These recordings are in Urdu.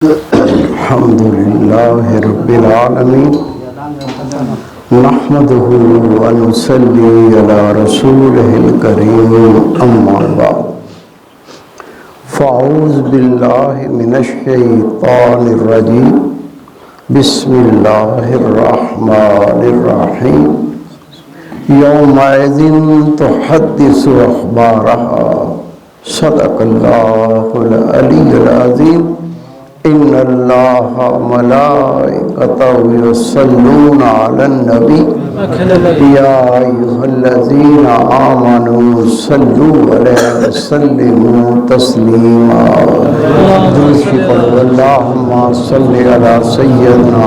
الحمد لله رب العالمين نحمده ونصلي على رسوله الكريم أما بعد فأعوذ بالله من الشيطان الرجيم بسم الله الرحمن الرحيم يومئذ تحدث أخبارها صدق الله العلي العظيم إن الله ملائكته يصلون على النبي يا أيها الذين آمنوا صلوا عليه وسلموا تسليما اللهم صل على سيدنا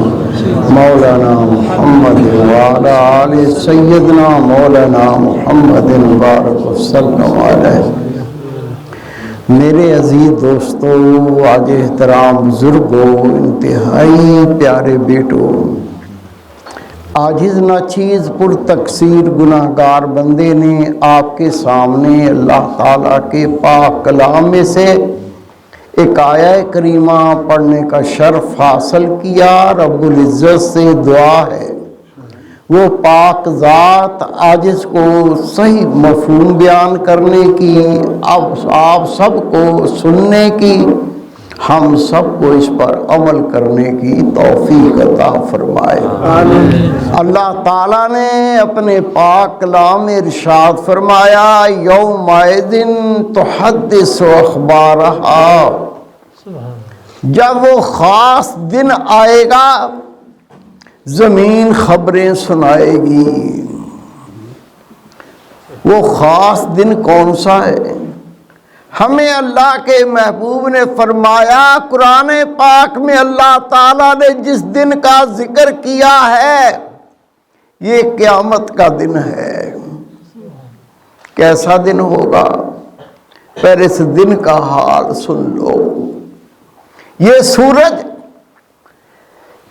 مولانا محمد وعلى آل سيدنا مولانا محمد بارك وسلم عليه۔ میرے عزیز دوستو، آج احترام بزرگوں، انتہائی پیارے بیٹوں، عاجز ناچیز پر تقصیر گناہگار بندے نے آپ کے سامنے اللہ تعالیٰ کے پاک کلام میں سے ایک آیہ کریمہ پڑھنے کا شرف حاصل کیا۔ رب العزت سے دعا ہے وہ پاک ذات عاجز کو صحیح مفہوم بیان کرنے کی، آپ سب کو سننے کی، ہم سب کو اس پر عمل کرنے کی توفیق عطا فرمائے۔ اللہ تعالیٰ نے اپنے پاک کلام میں ارشاد فرمایا، یومئذ تحدث اخبارہا، جب وہ خاص دن آئے گا زمین خبریں سنائے گی۔ وہ خاص دن کون سا ہے؟ ہمیں اللہ کے محبوب نے فرمایا، قرآن پاک میں اللہ تعالیٰ نے جس دن کا ذکر کیا ہے یہ قیامت کا دن ہے۔ کیسا دن ہوگا؟ پہلے اس دن کا حال سن لو۔ یہ سورج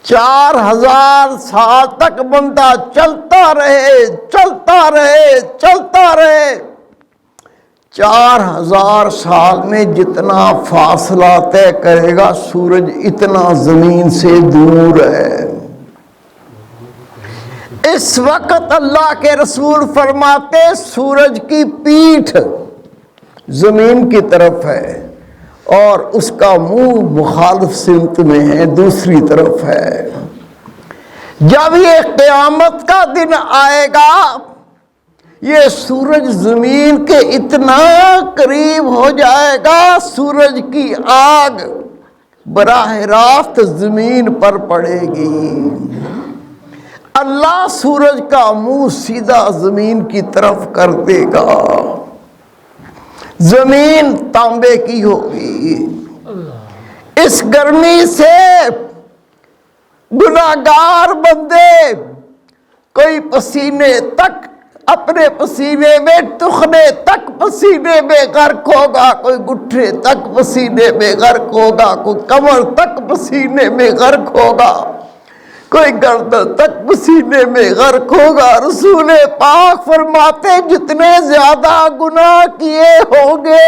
4000 سال تک بندہ چلتا رہے 4000 سال میں جتنا فاصلہ طے کرے گا سورج اتنا زمین سے دور ہے۔ اس وقت اللہ کے رسول فرماتے سورج کی پیٹھ زمین کی طرف ہے اور اس کا منہ مخالف سمت میں ہے، دوسری طرف ہے۔ جب یہ قیامت کا دن آئے گا یہ سورج زمین کے اتنا قریب ہو جائے گا، سورج کی آگ براہ راست زمین پر پڑے گی۔ اللہ سورج کا منہ سیدھا زمین کی طرف کر دے گا، زمین تانبے کی ہوگی۔ اس گرمی سے گناہگار بندے کوئی پسینے تک اپنے پسینے میں ٹخنے تک پسینے میں غرق ہوگا، کوئی گٹھے تک پسینے میں غرق ہوگا، کوئی کمر تک پسینے میں غرق ہوگا، کوئی گردن تک پسینے میں غرق ہوگا۔ رسول پاک فرماتے جتنے زیادہ گناہ کیے ہوں گے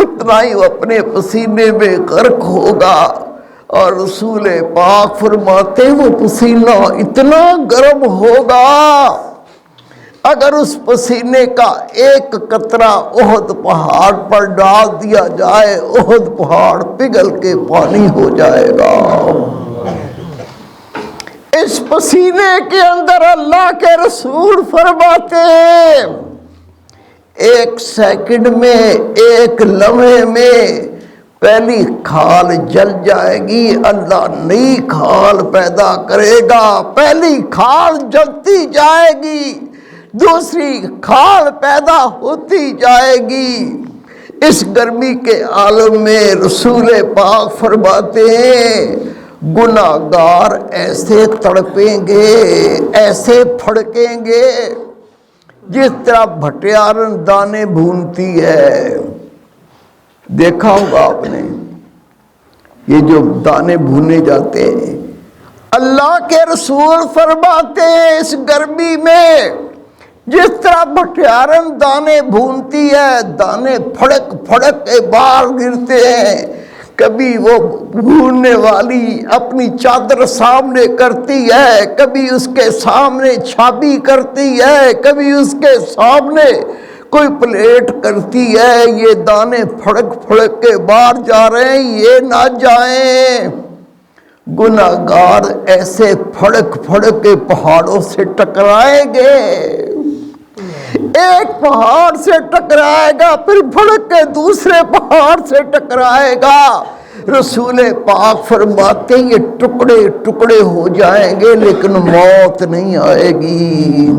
اتنا ہی وہ اپنے پسینے میں غرق ہوگا، اور رسول پاک فرماتے وہ پسینہ اتنا گرم ہوگا اگر اس پسینے کا ایک قطرہ احد پہاڑ پر ڈال دیا جائے احد پہاڑ پگھل کے پانی ہو جائے گا۔ اس پسینے کے اندر اللہ کے رسول فرماتے ہیں ایک سیکنڈ میں، ایک لمحے میں پہلی کھال جل جائے گی، اللہ نئی کھال پیدا کرے گا، پہلی کھال جلتی جائے گی، دوسری کھال پیدا ہوتی جائے گی۔ اس گرمی کے عالم میں رسول پاک فرماتے ہیں گناہگار ایسے تڑپیں گے، ایسے پھڑکیں گے جس طرح بھٹیارن دانے بھونتی ہے۔ دیکھا ہوگا آپ نے یہ جو دانے بھونے جاتے ہیں، اللہ کے رسول فرماتے ہیں اس گرمی میں جس طرح بھٹیارن دانے بھونتی ہے، دانے پھڑک پھڑک کے باہر گرتے ہیں، کبھی وہ بھولنے والی اپنی چادر سامنے کرتی ہے، کبھی اس کے سامنے چھابی کرتی ہے، کبھی اس کے سامنے کوئی پلیٹ کرتی ہے، یہ دانے پھڑک پھڑک کے باہر جا رہے ہیں، یہ نہ جائیں۔ گناہگار ایسے پھڑک پھڑک کے پہاڑوں سے ٹکرائیں گے، ایک پہاڑ سے ٹکرائے گا پھر پھڑک کے دوسرے پہاڑ سے ٹکرائے گا۔ رسول پاک فرماتے ہیں یہ ٹکڑے ٹکڑے ہو جائیں گے لیکن موت نہیں آئے گی۔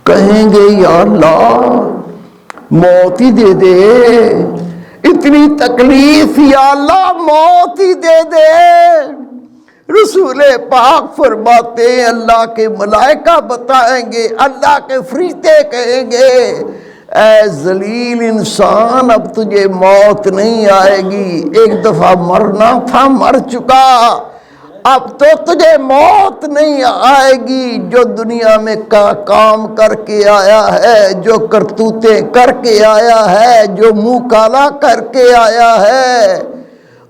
کہیں گے یا اللہ موت ہی دے دے، اتنی تکلیف، یا اللہ موت ہی دے دے۔ رسول پاک فرماتے ہیں اللہ کے ملائکہ بتائیں گے، اللہ کے فرشتے کہیں گے اے ذلیل انسان اب تجھے موت نہیں آئے گی، ایک دفعہ مرنا تھا مر چکا، اب تو تجھے موت نہیں آئے گی۔ جو دنیا میں کام کر کے آیا ہے، جو کرتوتیں کر کے آیا ہے، جو منہ کالا کر کے آیا ہے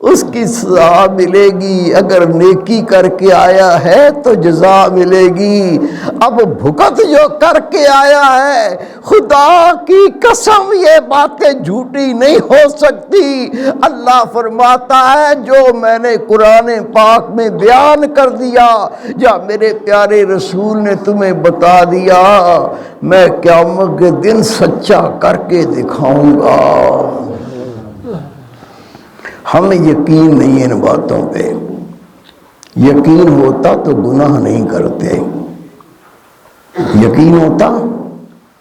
اس کی سزا ملے گی، اگر نیکی کر کے آیا ہے تو جزا ملے گی۔ اب بھگت جو کر کے آیا ہے، خدا کی قسم یہ باتیں جھوٹی نہیں ہو سکتی۔ اللہ فرماتا ہے جو میں نے قرآن پاک میں بیان کر دیا، یا میرے پیارے رسول نے تمہیں بتا دیا، میں قیامت کے دن سچا کر کے دکھاؤں گا۔ ہمیں یقین نہیں ان باتوں پہ، یقین ہوتا تو گناہ نہیں کرتے، یقین ہوتا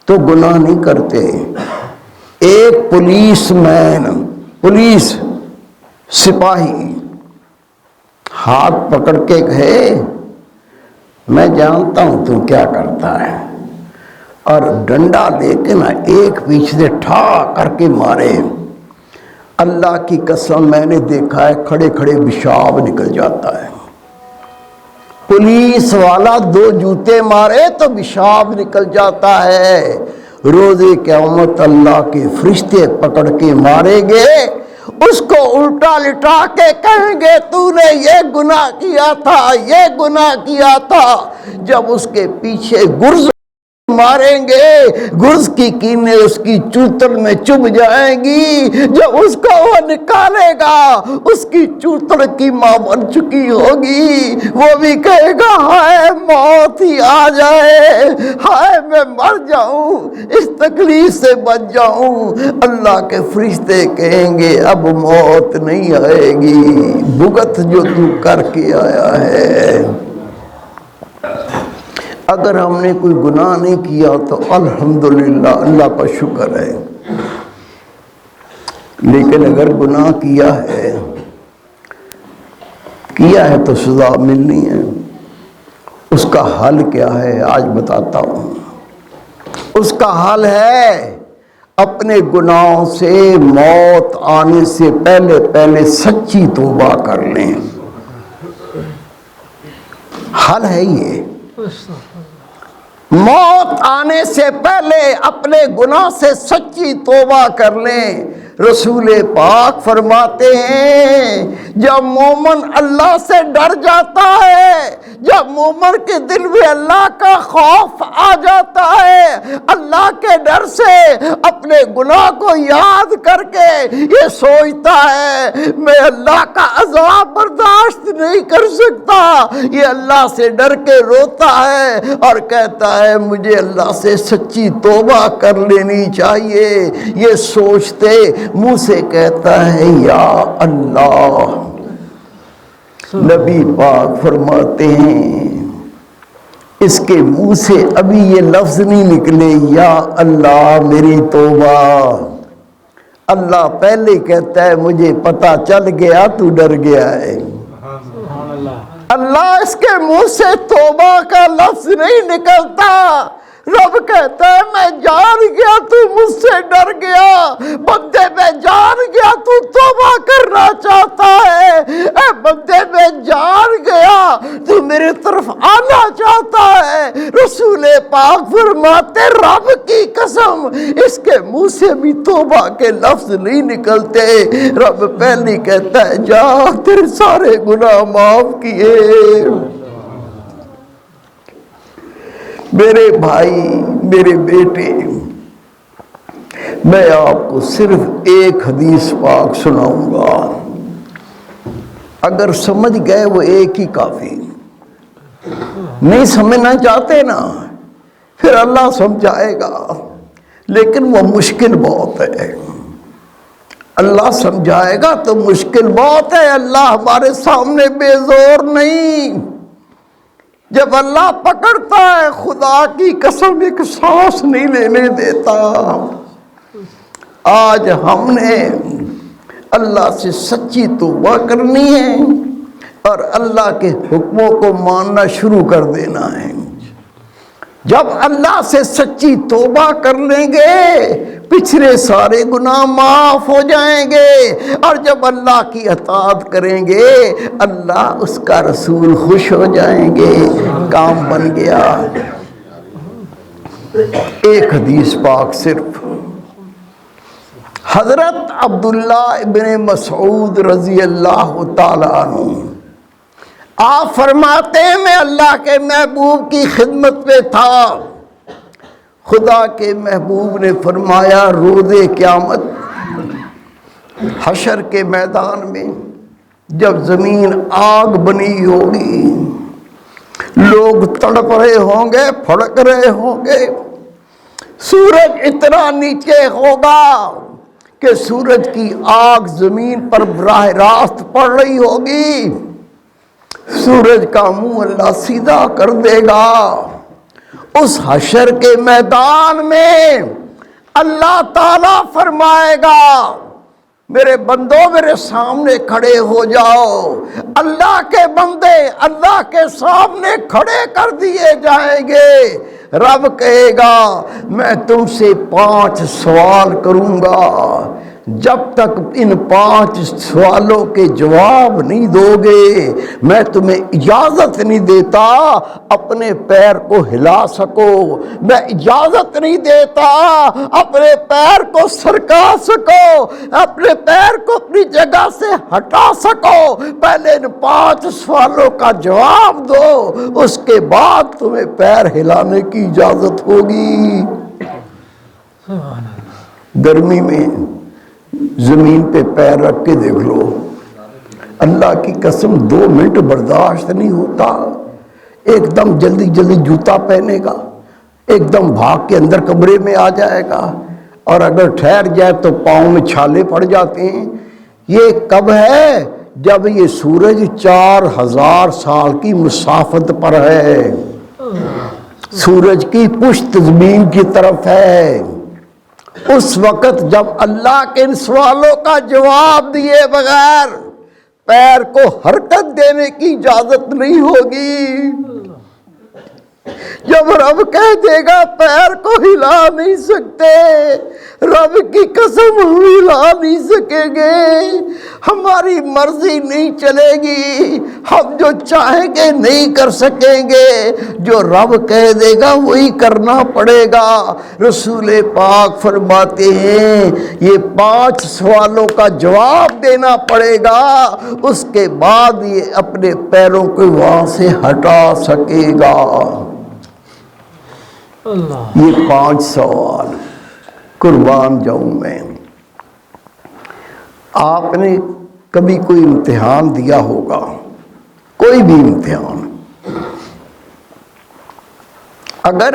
تو گناہ نہیں کرتے۔ ایک پولیس مین، پولیس سپاہی ہاتھ پکڑ کے کہے میں جانتا ہوں تو کیا کرتا ہے، اور ڈنڈا لے کے نا ایک پیچھے سے ٹھا کر کے مارے، اللہ کی قسم میں نے دیکھا ہے کھڑے کھڑے پیشاب نکل جاتا ہے۔ پولیس والا دو جوتے مارے تو پیشاب نکل جاتا ہے۔ روز قیامت اللہ کے فرشتے پکڑ کے ماریں گے، اس کو الٹا لٹا کے کہیں گے تو نے یہ گناہ کیا تھا، یہ گناہ کیا تھا۔ جب اس کے پیچھے گرز ماریں گے، گرز کی کینے اس کی چوتل میں چبھ جائیں گی، جب اس کو وہ نکالے گا اس کی چوتل کی ماں بن چکی ہوگی، وہ بھی کہے گا ہائے موت ہی آ جائے، ہائے میں مر جاؤں، اس تکلیف سے بچ جاؤں۔ اللہ کے فرشتے کہیں گے اب موت نہیں آئے گی، بھگت جو تو کر کے آیا ہے۔ اگر ہم نے کوئی گناہ نہیں کیا تو الحمدللہ اللہ کا شکر ہے، لیکن اگر گناہ کیا ہے تو سزا ملنی ہے۔ اس کا حل کیا ہے آج بتاتا ہوں۔ اس کا حل ہے اپنے گناہوں سے موت آنے سے پہلے سچی توبہ کر لیں، حل ہے یہ۔ موت آنے سے پہلے اپنے گناہ سے سچی توبہ کر لیں۔ رسول پاک فرماتے ہیں جب مومن اللہ سے ڈر جاتا ہے، جب مومن کے دل میں اللہ کا خوف آ جاتا ہے، اللہ کے ڈر سے اپنے گناہ کو یاد کر کے یہ سوچتا ہے میں اللہ کا عذاب برداشت نہیں کر سکتا، یہ اللہ سے ڈر کے روتا ہے اور کہتا ہے مجھے اللہ سے سچی توبہ کر لینی چاہیے، یہ سوچتے منہ سے کہتا ہے یا اللہ۔ نبی پاک فرماتے ہیں اس کے منہ سے ابھی یہ لفظ نہیں نکلے یا اللہ میری توبہ، اللہ پہلے کہتا ہے مجھے پتا چل گیا تو ڈر گیا ہے۔ اللہ اس کے منہ سے توبہ کا لفظ نہیں نکلتا، رب کہتا ہے میں جان گیا تو مجھ سے ڈر گیا، بندے میں جان گیا تو توبہ کرنا چاہتا ہے، اے بندے میں جان گیا تو میرے طرف آنا چاہتا ہے۔ رسول پاک فرماتے رب کی قسم قسم اس کے منہ سے بھی توبہ کے لفظ نہیں نکلتے۔ رب پہلی کہتا ہے جا تیرے سارے گناہ معاف کیے۔ میرے بھائی، میرے بیٹے، میں آپ کو صرف ایک حدیث پاک سناؤں گا، اگر سمجھ گئے وہ ایک ہی کافی، نہیں سمجھنا چاہتے نا پھر اللہ سمجھائے گا، لیکن وہ مشکل بہت ہے۔ اللہ سمجھائے گا تو مشکل بہت ہے، اللہ ہمارے سامنے بے زور نہیں۔ جب اللہ پکڑتا ہے خدا کی قسم ایک سانس نہیں لینے دیتا۔ آج ہم نے اللہ سے سچی توبہ کرنی ہے اور اللہ کے حکموں کو ماننا شروع کر دینا ہے۔ جب اللہ سے سچی توبہ کر لیں گے پچھلے سارے گناہ معاف ہو جائیں گے، اور جب اللہ کی اطاعت کریں گے اللہ اس کا رسول خوش ہو جائیں گے، کام بن گیا۔ ایک حدیث پاک صرف، حضرت عبداللہ ابن مسعود رضی اللہ تعالیٰ عنہ آپ فرماتے ہیں میں اللہ کے محبوب کی خدمت پہ تھا، خدا کے محبوب نے فرمایا روز قیامت حشر کے میدان میں جب زمین آگ بنی ہوگی، لوگ تڑپ رہے ہوں گے، پھڑک رہے ہوں گے، سورج اتنا نیچے ہوگا کہ سورج کی آگ زمین پر براہ راست پڑ رہی ہوگی، سورج کا منہ اللہ سیدھا کر دے گا۔ اس حشر کے میدان میں اللہ تعالیٰ فرمائے گا میرے بندوں میرے سامنے کھڑے ہو جاؤ۔ اللہ کے بندے اللہ کے سامنے کھڑے کر دیے جائیں گے۔ رب کہے گا میں تم سے 5 سوال کروں گا، جب تک ان 5 سوالوں کے جواب نہیں دو گے میں تمہیں اجازت نہیں دیتا اپنے پیر کو ہلا سکو، میں اجازت نہیں دیتا اپنے پیر کو سرکا سکو، اپنے پیر کو اپنی جگہ سے ہٹا سکو۔ پہلے ان 5 سوالوں کا جواب دو، اس کے بعد تمہیں پیر ہلانے کی اجازت ہوگی۔ گرمی میں زمین پہ پیر رکھ کے دیکھ لو، اللہ کی قسم 2 منٹ برداشت نہیں ہوتا۔ ایک دم جلدی جلدی جوتا پہنے گا، ایک دم بھاگ کے اندر کمرے میں آ جائے گا، اور اگر ٹھہر جائے تو پاؤں میں چھالے پڑ جاتے ہیں۔ یہ کب ہے؟ جب یہ سورج 4000 سال کی مسافت پر ہے، سورج کی پشت زمین کی طرف ہے۔ اس وقت جب اللہ کے ان سوالوں کا جواب دیے بغیر پیر کو حرکت دینے کی اجازت نہیں ہوگی، جب رب کہہ دے گا پیر کو ہلا نہیں سکتے، رب کی قسم ہم ہلا نہیں سکیں گے، ہماری مرضی نہیں چلے گی، ہم جو چاہیں گے نہیں کر سکیں گے، جو رب کہہ دے گا وہی کرنا پڑے گا۔ رسول پاک فرماتے ہیں یہ 5 سوالوں کا جواب دینا پڑے گا، اس کے بعد یہ اپنے پیروں کو وہاں سے ہٹا سکے گا۔ یہ 5 سوال قربان جاؤں میں۔ آپ نے کبھی کوئی امتحان دیا ہوگا، کوئی بھی امتحان، اگر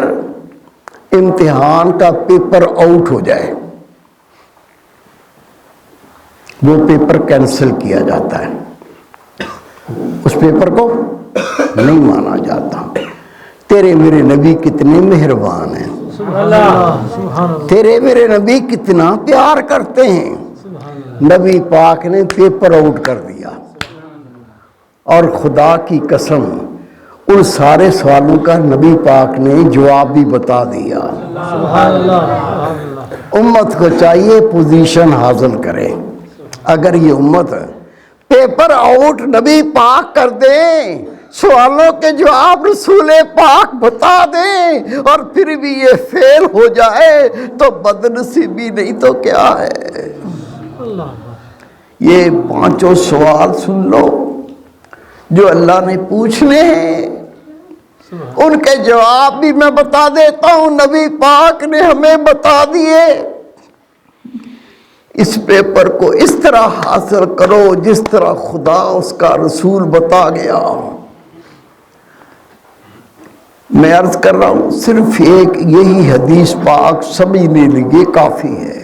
امتحان کا پیپر آؤٹ ہو جائے وہ پیپر کینسل کیا جاتا ہے، اس پیپر کو نہیں مانا جاتا۔ تیرے میرے نبی کتنے مہربان ہیں، تیرے میرے نبی کتنا پیار کرتے ہیں، نبی پاک نے پیپر آؤٹ کر دیا، اور خدا کی قسم ان سارے سوالوں کا نبی پاک نے جواب بھی بتا دیا۔ امت کو چاہیے پوزیشن حاصل کرے۔ اگر یہ امت پیپر آؤٹ نبی پاک کر دیں سوالوں کے جواب رسول پاک بتا دیں اور پھر بھی یہ فیل ہو جائے تو بدنصیبی نہیں تو کیا ہے؟ یہ 5 سوال سن لو جو اللہ نے پوچھنے ہیں، ان کے جواب بھی میں بتا دیتا ہوں، نبی پاک نے ہمیں بتا دیے۔ اس پیپر کو اس طرح حاصل کرو جس طرح خدا اس کا رسول بتا گیا۔ میں عرض کر رہا ہوں صرف ایک یہی حدیث پاک سمجھنے لگے کافی ہے۔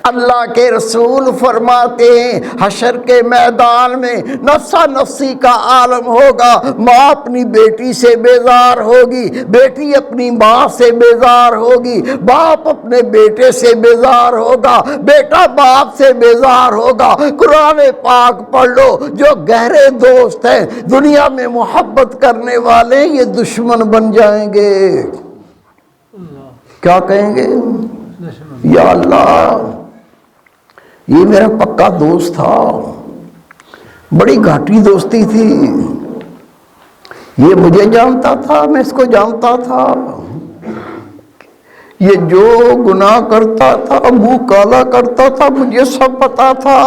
اللہ کے رسول فرماتے ہیں حشر کے میدان میں نفسا نفسی کا عالم ہوگا، ماں اپنی بیٹی سے بیزار ہوگی، بیٹی اپنی ماں سے بیزار ہوگی، باپ اپنے بیٹے سے بیزار ہوگا، بیٹا باپ سے بیزار ہوگا۔ قرآن پاک پڑھ لو، جو گہرے دوست ہیں دنیا میں محبت کرنے والے یہ دشمن بن جائیں گے۔ کیا کہیں گے؟ یا اللہ یہ میرا پکا دوست تھا، بڑی گھاٹی دوستی تھی، یہ مجھے جانتا تھا، میں اس کو جانتا تھا، یہ جو گناہ کرتا تھا منہ کالا کرتا تھا مجھے سب پتا تھا،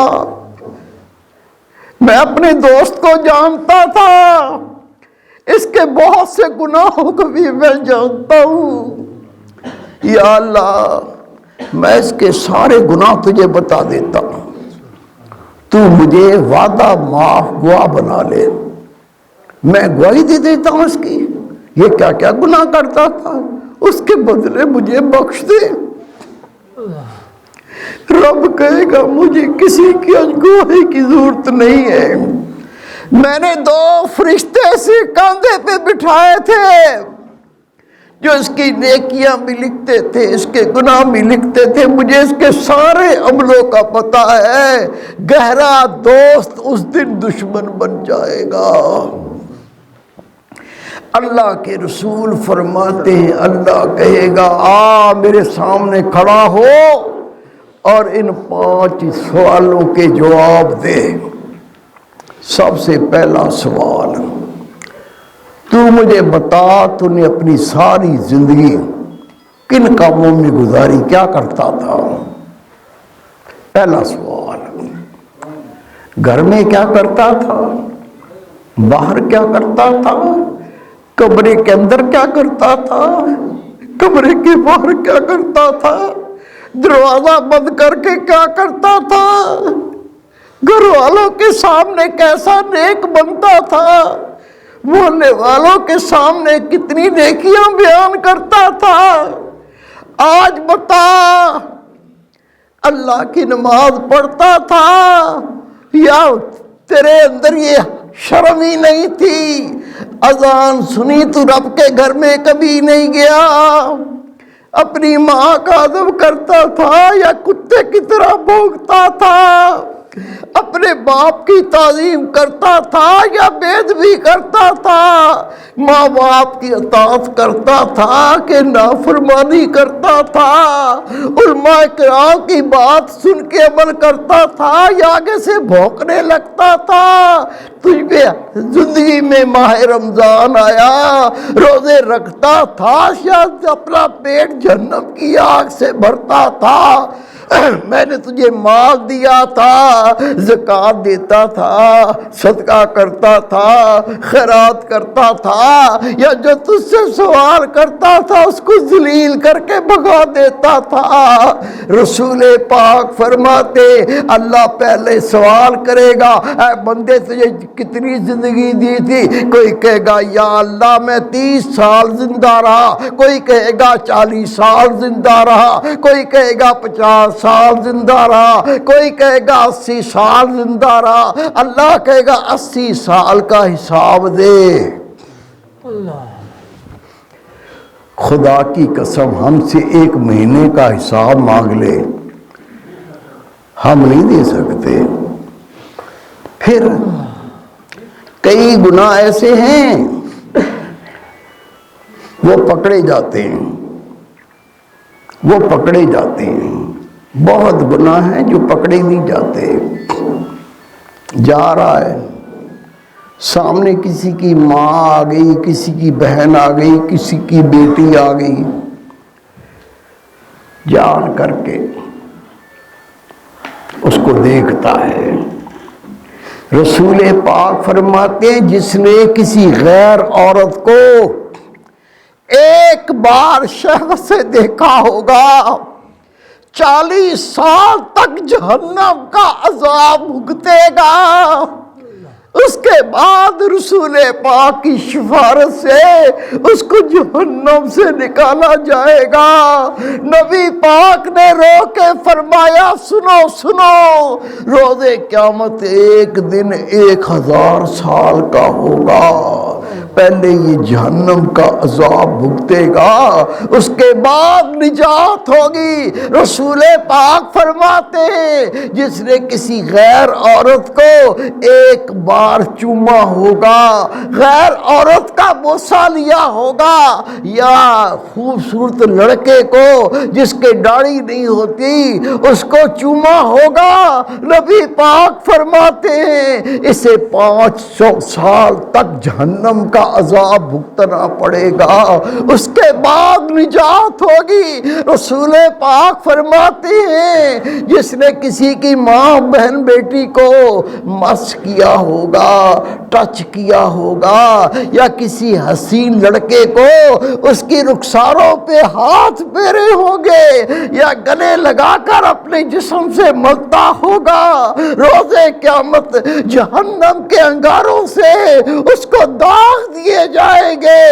میں اپنے دوست کو جانتا تھا، اس کے بہت سے گناہوں کو بھی میں جانتا ہوں۔ یا اللہ میں اس کے سارے گناہ تجھے بتا دیتا ہوں، تو مجھے وعدہ معاف گواہ بنا لے، میں گواہی دے دیتا ہوں اس کی، یہ کیا کیا گناہ کرتا تھا، اس کے بدلے مجھے بخش دے۔ رب کہے گا مجھے کسی کی گواہی کی ضرورت نہیں ہے، میں نے 2 فرشتے سے کاندھے پہ بٹھائے تھے جو اس کی نیکیاں بھی لکھتے تھے، اس کے گناہ بھی لکھتے تھے، مجھے اس کے سارے عملوں کا پتہ ہے۔ گہرا دوست اس دن دشمن بن جائے گا۔ اللہ کے رسول فرماتے ہیں اللہ کہے گا آ میرے سامنے کھڑا ہو اور ان 5 سوالوں کے جواب دے۔ سب سے پہلا سوال، تو مجھے بتا تو نے اپنی ساری زندگی کن کاموں میں گزاری، کیا کرتا تھا؟ پہلا سوال، گھر میں کیا کرتا تھا، باہر کیا کرتا تھا، کمرے کے اندر کیا کرتا تھا، کمرے کے باہر کیا کرتا تھا، دروازہ بند کر کے کیا کرتا تھا، گھر والوں کے سامنے کیسا نیک بنتا تھا، محلے والوں کے سامنے کتنی نیکیاں بیان کرتا تھا۔ آج بتا، اللہ کی نماز پڑھتا تھا یا تیرے اندر یہ شرم ہی نہیں تھی؟ اذان سنی تو رب کے گھر میں کبھی نہیں گیا؟ اپنی ماں کا ادب کرتا تھا یا کتے کی طرح بھونکتا تھا؟ اپنے باپ کی تعظیم کرتا تھا یا بے ادبی کرتا تھا؟ ماں باپ کی اطاعت کرتا تھا کہ نافرمانی کرتا تھا؟ علماء کرام کی بات سن کے عمل کرتا تھا یا آگے سے بھونکنے لگتا تھا؟ تجھ پہ زندگی میں ماہ رمضان آیا، روزے رکھتا تھا یا اپنا پیٹ جہنم کی آگ سے بھرتا تھا؟ میں نے تجھے مال دیا تھا، زکوٰۃ دیتا تھا، صدقہ کرتا تھا، خیرات کرتا تھا، یا جو تجھ سے سوال کرتا تھا اس کو ذلیل کر کے بھگا دیتا تھا؟ رسول پاک فرماتے اللہ پہلے سوال کرے گا اے بندے تجھے کتنی زندگی دی تھی؟ کوئی کہے گا یا اللہ میں 30 سال زندہ رہا، کوئی کہے گا 40 سال زندہ رہا، کوئی کہے گا 50 سال زندہ رہا، کوئی کہے گا 80 سال زندہ رہا۔ اللہ کہے گا 80 سال کا حساب دے۔ خدا کی قسم ہم سے 1 مہینے کا حساب مانگ لے ہم نہیں دے سکتے۔ پھر کئی گناہ ایسے ہیں وہ پکڑے جاتے ہیں، وہ پکڑے جاتے ہیں، بہت گناہ ہیں جو پکڑے نہیں جاتے۔ جا رہا ہے سامنے کسی کی ماں آ گئی، کسی کی بہن آ گئی، کسی کی بیٹی آ گئی، جان کر کے اس کو دیکھتا ہے۔ رسول پاک فرماتے ہیں جس نے کسی غیر عورت کو ایک بار شہوت سے دیکھا ہوگا 40 سال تک جہنم کا عذاب بھگتے گا۔ اس کے بعد رسول پاک کی شفاعت سے اس کو جہنم سے نکالا جائے گا۔ نبی پاک نے رو کے فرمایا سنو سنو، روز قیامت ایک دن 1000 سال کا ہوگا، پہلے یہ جہنم کا عذاب بھگتے گا، اس کے بعد نجات ہوگی۔ رسول پاک فرماتے ہیں جس نے کسی غیر عورت کو ایک بار چوما ہوگا، غیر عورت کا بوسہ لیا ہوگا، یا خوبصورت لڑکے کو جس کے داڑھی نہیں ہوتی اس کو چوما ہوگا، نبی پاک فرماتے ہیں اسے 500 سال تک جہنم کا عذاب بھگتنا پڑے گا، اس کے بعد نجات ہوگی۔ رسول پاک فرماتے ہیں جس نے کسی کی ماں بہن بیٹی کو مس کیا ہوگا، ٹچ کیا ہوگا، یا کسی حسین لڑکے کو اس کی رخساروں پہ ہاتھ پھیرے ہوں گے، یا گلے لگا کر اپنے جسم سے ملتا ہوگا، روز قیامت جہنم کے انگاروں سے اس کو داغ دیے جائیں گے،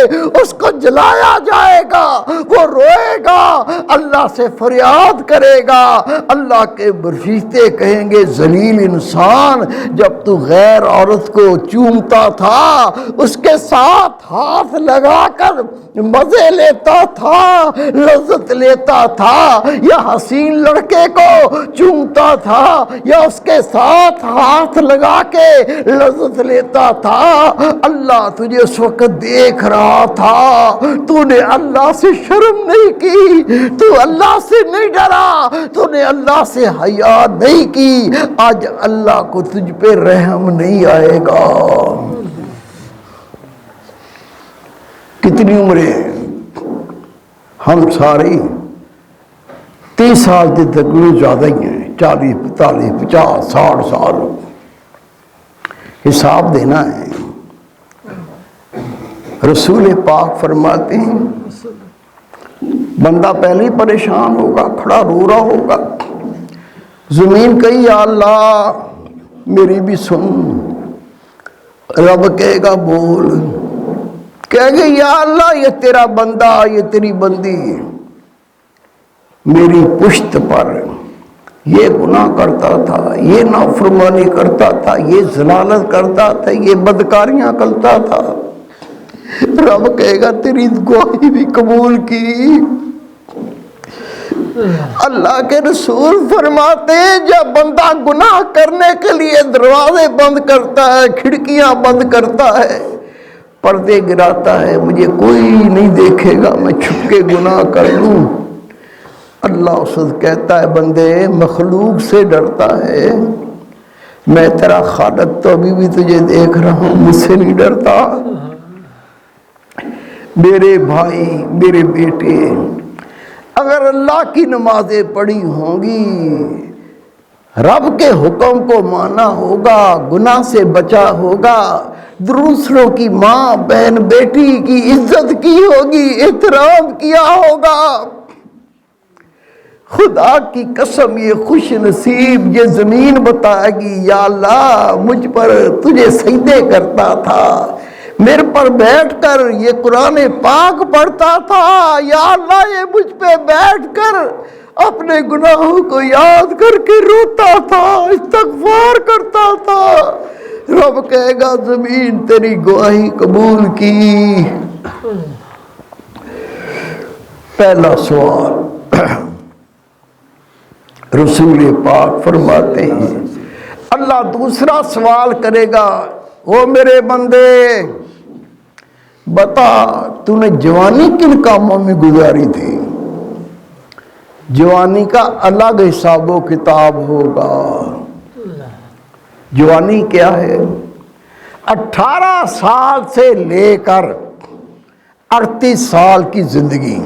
اس کو جلایا جائے گا، وہ روئے گا، اللہ سے فریاد کرے گا، اللہ کے فرشتے کہیں گے ذلیل انسان، جب تو غیر عورت کو چومتا تھا، اس کے ساتھ ہاتھ لگا کر مزے لیتا تھا، لذت لیتا تھا، یا حسین لڑکے کو چومتا تھا، یا اس کے ساتھ ہاتھ لگا کے لذت لیتا تھا، اللہ تجھے اس وقت دیکھ رہا تھا، تو نے اللہ سے شرم نہیں کی، تو اللہ سے نہیں ڈرا، تو نے اللہ سے حیا نہیں کی، آج اللہ کو تجھ پہ رحم نہیں آئے گا۔ کتنی عمریں ہم ساری 30 سال سے تقریباً زیادہ ہی ہیں، 40 45 50 60 سال حساب دینا ہے۔ رسول پاک فرماتے ہیں بندہ پہلے ہی پریشان ہوگا، کھڑا رو رہا ہوگا، زمین کہی یا اللہ میری بھی سن، رب کہے گا بول، کہے گا یا اللہ یہ تیرا بندہ یہ تیری بندی میری پشت پر یہ گناہ کرتا تھا، یہ نافرمانی کرتا تھا، یہ ضلالت کرتا تھا، یہ بدکاریاں کرتا تھا، رب کہے گا تیری گواہی بھی قبول کی۔ اللہ کے رسول فرماتے ہیں جب بندہ گناہ کرنے کے لیے دروازے بند کرتا ہے، کھڑکیاں بند کرتا ہے، پردے گراتا ہے، مجھے کوئی نہیں دیکھے گا میں چھپ کے گناہ کر لوں، اللہ اس وقت کہتا ہے بندے مخلوق سے ڈرتا ہے، میں تیرا خالق تو ابھی بھی تجھے دیکھ رہا ہوں، مجھ سے نہیں ڈرتا۔ میرے بھائی میرے بیٹے اگر اللہ کی نمازیں پڑھی ہوں گی، رب کے حکم کو مانا ہوگا، گناہ سے بچا ہوگا، دوسروں کی ماں بہن بیٹی کی عزت کی ہوگی، احترام کیا ہوگا، خدا کی قسم یہ خوش نصیب یہ زمین بتائے گی یا اللہ مجھ پر تجھے سجدے کرتا تھا، میرے پر بیٹھ کر یہ قرآن پاک پڑھتا تھا، یا اللہ یہ مجھ پہ بیٹھ کر اپنے گناہوں کو یاد کر کے روتا تھا، استغفار کرتا تھا، رب کہے گا زمین تیری گواہی قبول کی۔ پہلا سوال رسول پاک فرماتے ہیں، اللہ دوسرا سوال کرے گا، او میرے بندے بتا تو نے جوانی کن کاموں میں گزاری تھی؟ جوانی کا الگ حساب و کتاب ہوگا۔ جوانی کیا ہے؟ 18 سال سے لے کر 38 سال کی زندگی،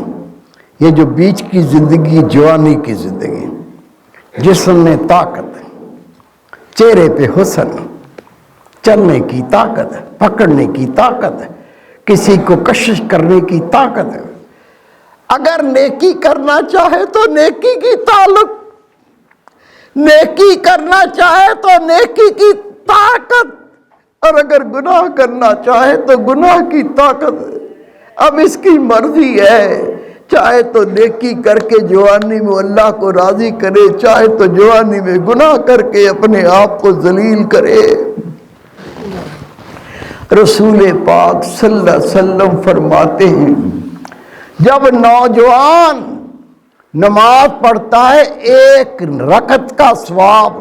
یہ جو بیچ کی زندگی، جوانی کی زندگی، جسم میں طاقت، چہرے پہ حسن، چلنے کی طاقت، پکڑنے کی طاقت، کسی کو کشش کرنے کی طاقت، اگر نیکی کرنا چاہے تو نیکی کی تعلق، نیکی کرنا چاہے تو نیکی کی طاقت، اور اگر گناہ کرنا چاہے تو گناہ کی طاقت۔ اب اس کی مرضی ہے، چاہے تو نیکی کر کے جوانی میں اللہ کو راضی کرے، چاہے تو جوانی میں گناہ کر کے اپنے آپ کو ذلیل کرے۔ رسول پاک صلی اللہ علیہ وسلم فرماتے ہیں جب نوجوان نماز پڑھتا ہے 1 رکعت کا ثواب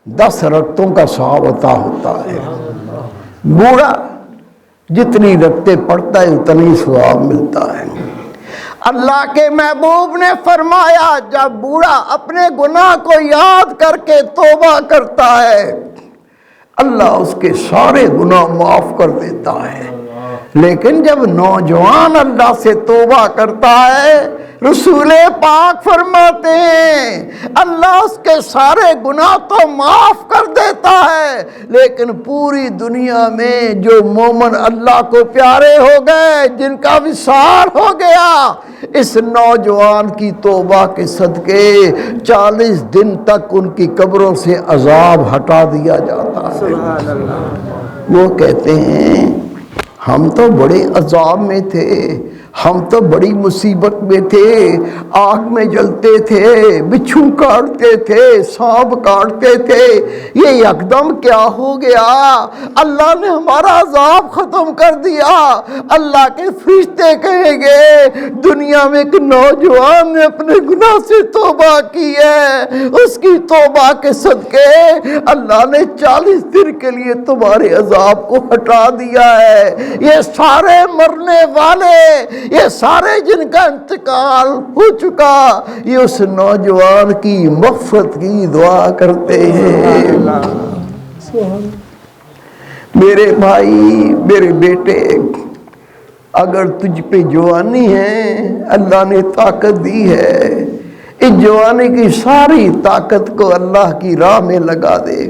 10 رکعتوں کا ثواب عطا ہوتا ہے۔ بوڑھا جتنی رکعتیں پڑھتا ہے اتنی ثواب ملتا ہے۔ اللہ کے محبوب نے فرمایا جب بوڑھا اپنے گناہ کو یاد کر کے توبہ کرتا ہے اللہ اس کے سارے گناہ معاف کر دیتا ہے، لیکن جب نوجوان اللہ سے توبہ کرتا ہے رسول پاک فرماتے ہیں اللہ اس کے سارے گناہ تو معاف کر دیتا ہے، لیکن پوری دنیا میں جو مومن اللہ کو پیارے ہو گئے، جن کا وصال ہو گیا، اس نوجوان کی توبہ کے صدقے 40 دن تک ان کی قبروں سے عذاب ہٹا دیا جاتا ہے۔ سبحان اللہ۔ وہ کہتے ہیں ہم تو بڑے عذاب میں تھے، ہم تو بڑی مصیبت میں تھے، آگ میں جلتے تھے، بچھو کاٹتے تھے، سانپ کاٹتے تھے، یہ یکدم کیا ہو گیا؟ اللہ نے ہمارا عذاب ختم کر دیا۔ اللہ کے فرشتے کہیں گے دنیا میں ایک نوجوان نے اپنے گناہ سے توبہ کی ہے، اس کی توبہ کے صدقے اللہ نے 40 دن کے لیے تمہارے عذاب کو ہٹا دیا ہے۔ یہ سارے مرنے والے، یہ سارے جن کا انتقال ہو چکا، یہ اس نوجوان کی مغفرت کی دعا کرتے ہیں۔ میرے بھائی، میرے بیٹے، اگر تجھ پہ جوانی ہے اللہ نے طاقت دی ہے، اس جوانی کی ساری طاقت کو اللہ کی راہ میں لگا دے۔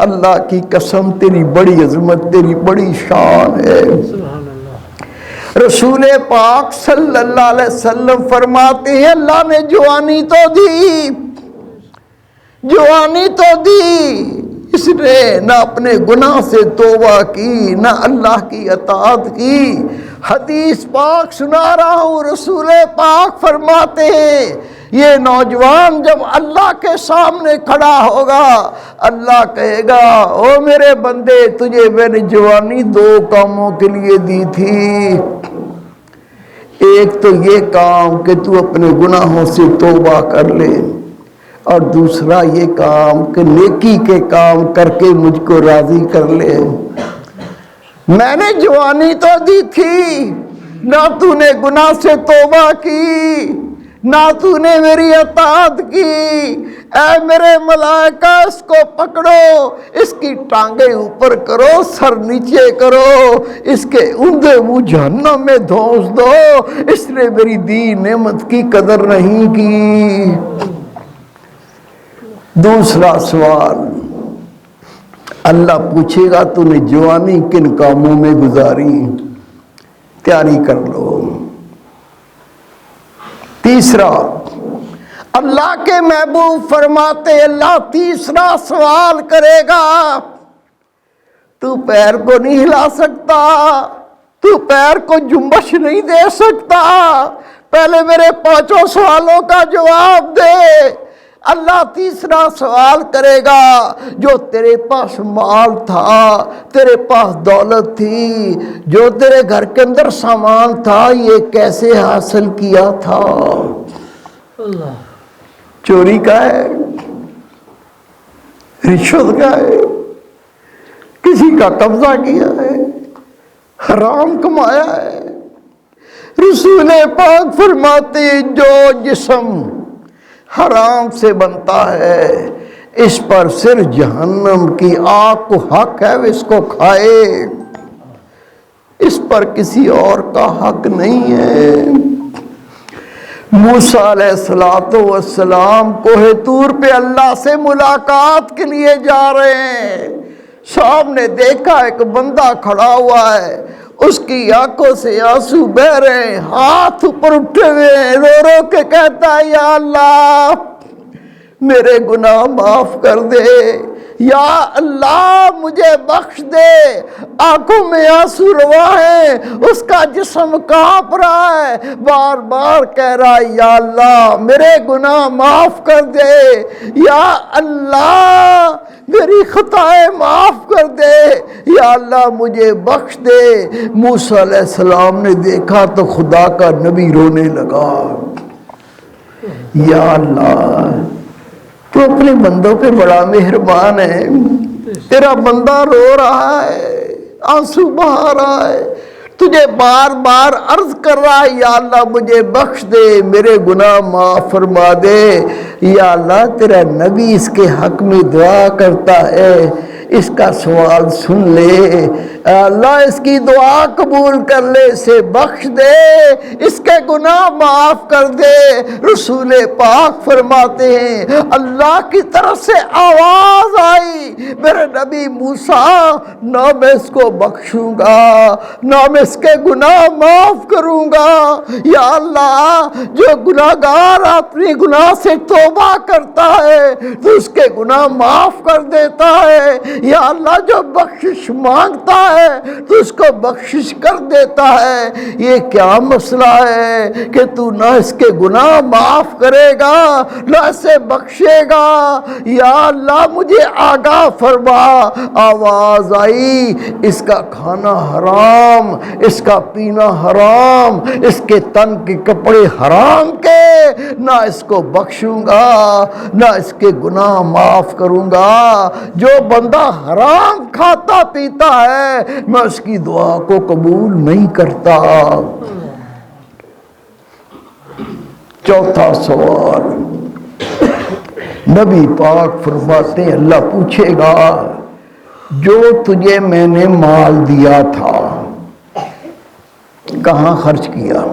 اللہ کی قسم تیری بڑی عظمت، تیری بڑی شان ہے۔ رسول پاک صلی اللہ علیہ وسلم فرماتے ہیں اللہ نے جوانی تو دی، جوانی تو دی، اس نے نہ اپنے گناہ سے توبہ کی، نہ اللہ کی اطاعت کی۔ حدیث پاک سنا رہا ہوں، رسول پاک فرماتے ہیں یہ نوجوان جب اللہ کے سامنے کھڑا ہوگا اللہ کہے گا او میرے بندے تجھے میں نے جوانی 2 کاموں کے لیے دی تھی، ایک تو یہ کام کہ تو اپنے گناہوں سے توبہ کر لے، اور دوسرا یہ کام کہ نیکی کے کام کر کے مجھ کو راضی کر لے۔ میں نے جوانی تو دی تھی، نہ تو نے گناہ سے توبہ کی، نہ تو نے میری اطاعت کی۔ اے میرے ملائکہ اس کو پکڑو، اس کی ٹانگیں اوپر کرو، سر نیچے کرو، اس کے اوندے منہ جہنم میں دھونس دو، اس نے میری دی نعمت کی قدر نہیں کی۔ دوسرا سوال اللہ پوچھے گا تو نے جوانی کن کاموں میں گزاری، تیاری کر لو۔ تیسرا اللہ کے محبوب فرماتے اللہ تیسرا سوال کرے گا تو پیر کو نہیں ہلا سکتا، تو پیر کو جنبش نہیں دے سکتا، پہلے میرے 5 سوالوں کا جواب دے۔ اللہ تیسرا سوال کرے گا جو تیرے پاس مال تھا، تیرے پاس دولت تھی، جو تیرے گھر کے اندر سامان تھا، یہ کیسے حاصل کیا تھا؟ چوری کا ہے، رشوت کا ہے، کسی کا قبضہ کیا ہے، حرام کمایا ہے۔ رسول پاک فرماتے جو جسم حرام سے بنتا ہے اس پر صرف جہنم کی آگ کو حق ہے، وہ اس کو کھائے، اس پر کسی اور کا حق نہیں ہے۔ موسیٰ علیہ السلام کوہ طور پہ اللہ سے ملاقات کے لیے جا رہے ہیں، سامنے دیکھا ایک بندہ کھڑا ہوا ہے، اس کی آنکھوں سے آنسو بہ رہے ہیں، ہاتھ اوپر اٹھے ہوئے ہیں، رو رو کے کہتا ہے یا اللہ میرے گناہ معاف کر دے، یا اللہ مجھے بخش دے۔ آنکھوں میں آنسو روا ہے، اس کا جسم کانپ رہا ہے، بار بار کہہ رہا ہے یا اللہ میرے گناہ معاف کر دے، یا اللہ میری خطائیں معاف کر دے، یا اللہ مجھے بخش دے۔ موسیٰ علیہ السلام نے دیکھا تو خدا کا نبی رونے لگا، یا اللہ تو اپنے بندوں پہ بڑا مہربان ہے، تیرا بندہ رو رہا ہے، آنسو بہا رہا ہے، تجھے بار بار عرض کر رہا ہے یا اللہ مجھے بخش دے، میرے گناہ معاف فرما دے۔ یا اللہ تیرا نبی اس کے حق میں دعا کرتا ہے، اس کا سوال سن لے، اے اللہ اس کی دعا قبول کر لے، اسے بخش دے، اس کے گناہ معاف کر دے۔ رسول پاک فرماتے ہیں اللہ کی طرف سے آواز آئی، میرے نبی موسیٰ نہ میں اس کو بخشوں گا نہ میں اس کے گناہ معاف کروں گا، یا اللہ جو گناہگار اپنی گناہ سے توبہ کرتا ہے تو اس کے گناہ معاف کر دیتا ہے، یا اللہ جو بخشش مانگتا ہے تو اس کو بخشش کر دیتا ہے۔ یہ کیا مسئلہ ہے کہ تو نہ اس کے گناہ معاف کرے گا نہ اسے بخشے گا؟ یا اللہ مجھے آگاہ فرما۔ آواز آئی اس کا کھانا حرام، اس کا پینا حرام، اس کے تن کے کپڑے حرام کے، نہ اس کو بخشوں گا نہ اس کے گناہ معاف کروں گا۔ جو بندہ حرام کھاتا پیتا ہے میں اس کی دعا کو قبول نہیں کرتا۔ چوتھا سوال، نبی پاک فرماتے ہیں اللہ پوچھے گا جو تجھے میں نے مال دیا تھا کہاں خرچ کیا؟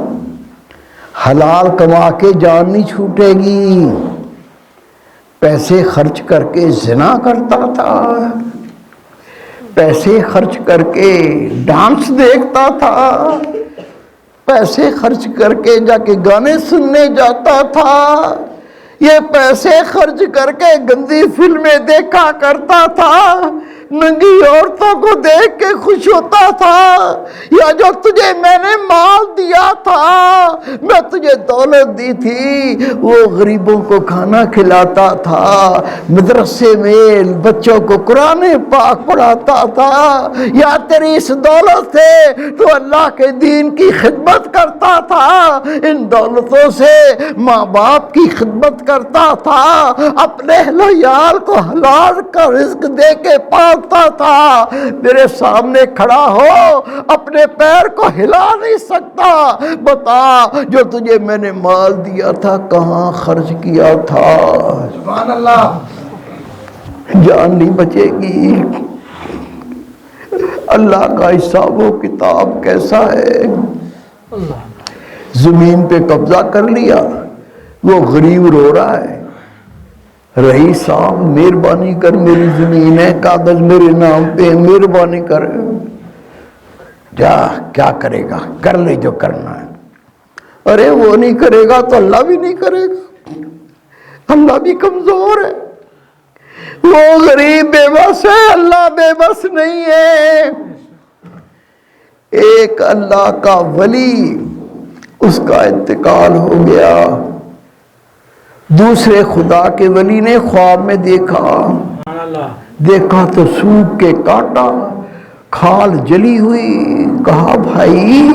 حلال کما کے جان نہیں چھوٹے گی، پیسے خرچ کر کے زنا کرتا تھا، پیسے خرچ کر کے ڈانس دیکھتا تھا، پیسے خرچ کر کے جا کے گانے سننے جاتا تھا، یہ پیسے خرچ کر کے گندی فلمیں دیکھا کرتا تھا، ننگی عورتوں کو دیکھ کے خوش ہوتا تھا، یا جو تجھے میں نے مال دیا تھا، میں تجھے دولت دی تھی، وہ غریبوں کو کھانا کھلاتا تھا، مدرسے میں بچوں کو قرآن پاک پڑھاتا تھا، یا تیری اس دولت سے تو اللہ کے دین کی خدمت کرتا تھا، ان دولتوں سے ماں باپ کی خدمت کرتا تھا، اپنے اہل و عیال کو حلال کا رزق دے کے پالتا تھا۔ میرے سامنے کھڑا ہو اپنے پیر کو ہلا نہیں سکتا، بتا جو تجھے میں نے مال دیا تھا کہاں خرچ کیا تھا؟ سبحان اللہ، جان نہیں بچے گی۔ اللہ کا حساب و کتاب کیسا ہے؟ زمین پہ قبضہ کر لیا، وہ غریب رو رہا ہے، رئیس صاحب مہربانی کر، میری زمین ہے، کاغذ میرے نام پہ، مہربانی کر۔ جا کیا کرے گا، کر لے جو کرنا ہے۔ ارے وہ نہیں کرے گا تو اللہ بھی نہیں کرے گا، اللہ بھی کمزور ہے، وہ غریب بے بس ہے، اللہ بے بس نہیں ہے۔ ایک اللہ کا ولی، اس کا انتقال ہو گیا، دوسرے خدا کے ولی نے خواب میں دیکھا تو سوکھ کے کاٹا، کھال جلی ہوئی، کہا بھائی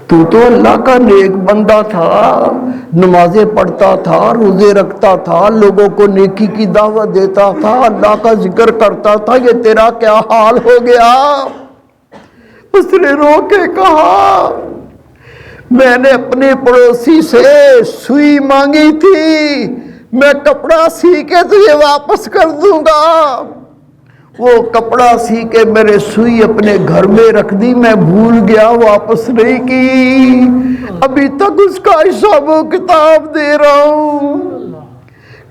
تو اللہ کا نیک بندہ تھا، نمازیں پڑھتا تھا، روزے رکھتا تھا، لوگوں کو نیکی کی دعوت دیتا تھا، اللہ کا ذکر کرتا تھا، یہ تیرا کیا حال ہو گیا؟ اس نے رو کے کہا میں نے اپنے پڑوسی سے سوئی مانگی تھی، میں کپڑا سی کے تجھے واپس کر دوں گا۔ وہ کپڑا سی کے میرے سوئی اپنے گھر میں رکھ دی، میں بھول گیا، واپس نہیں کی، ابھی تک اس کا حساب و کتاب دے رہا ہوں۔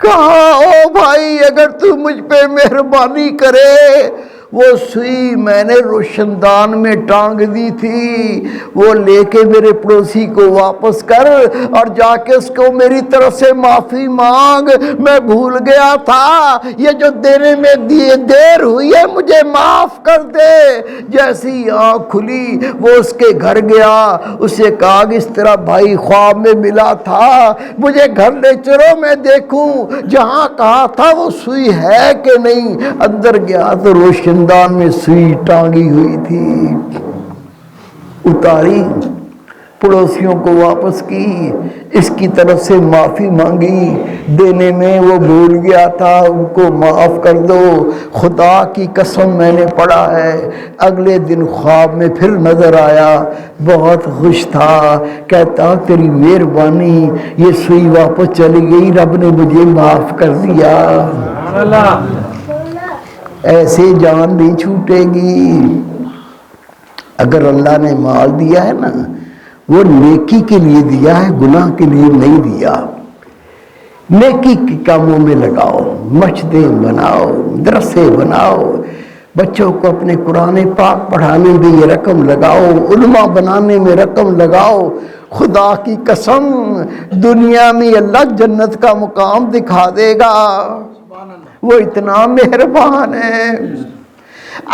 کہا او بھائی اگر تو مجھ پہ مہربانی کرے، وہ سوئی میں نے روشن دان میں ٹانگ دی تھی، وہ لے کے میرے پڑوسی کو واپس کر اور جا کے اس کو میری طرف سے معافی مانگ، میں بھول گیا تھا، یہ جو دینے میں دیر ہوئی ہے مجھے معاف کر دے۔ جیسی آنکھ کھلی وہ اس کے گھر گیا، اسے کہا کہ اس طرح بھائی خواب میں ملا تھا، مجھے گھر لے چلو میں دیکھوں جہاں کہا تھا وہ سوئی ہے کہ نہیں۔ اندر گیا تو روشن دان میں سوئی ٹانگی ہوئی تھی، اتاری، پڑوسیوں کو واپس کی، اس کی طرف سے معافی مانگی، دینے میں وہ بھول گیا تھا، ان کو معاف کر دو۔ خدا کی قسم میں نے پڑھا ہے، اگلے دن خواب میں پھر نظر آیا، بہت خوش تھا، کہتا تیری مہربانی یہ سوئی واپس چلی گئی، رب نے مجھے معاف کر دیا۔ ایسے جان نہیں چھوٹے گی۔ اگر اللہ نے مال دیا ہے نا، وہ نیکی کے لیے دیا ہے، گناہ کے لیے نہیں دیا۔ نیکی کے کاموں میں لگاؤ، مسجدیں بناؤ، مدرسے بناؤ، بچوں کو اپنے قرآن پاک پڑھانے میں یہ رقم لگاؤ، علماء بنانے میں رقم لگاؤ۔ خدا کی قسم دنیا میں اللہ جنت کا مقام دکھا دے گا، وہ اتنا مہربان ہے۔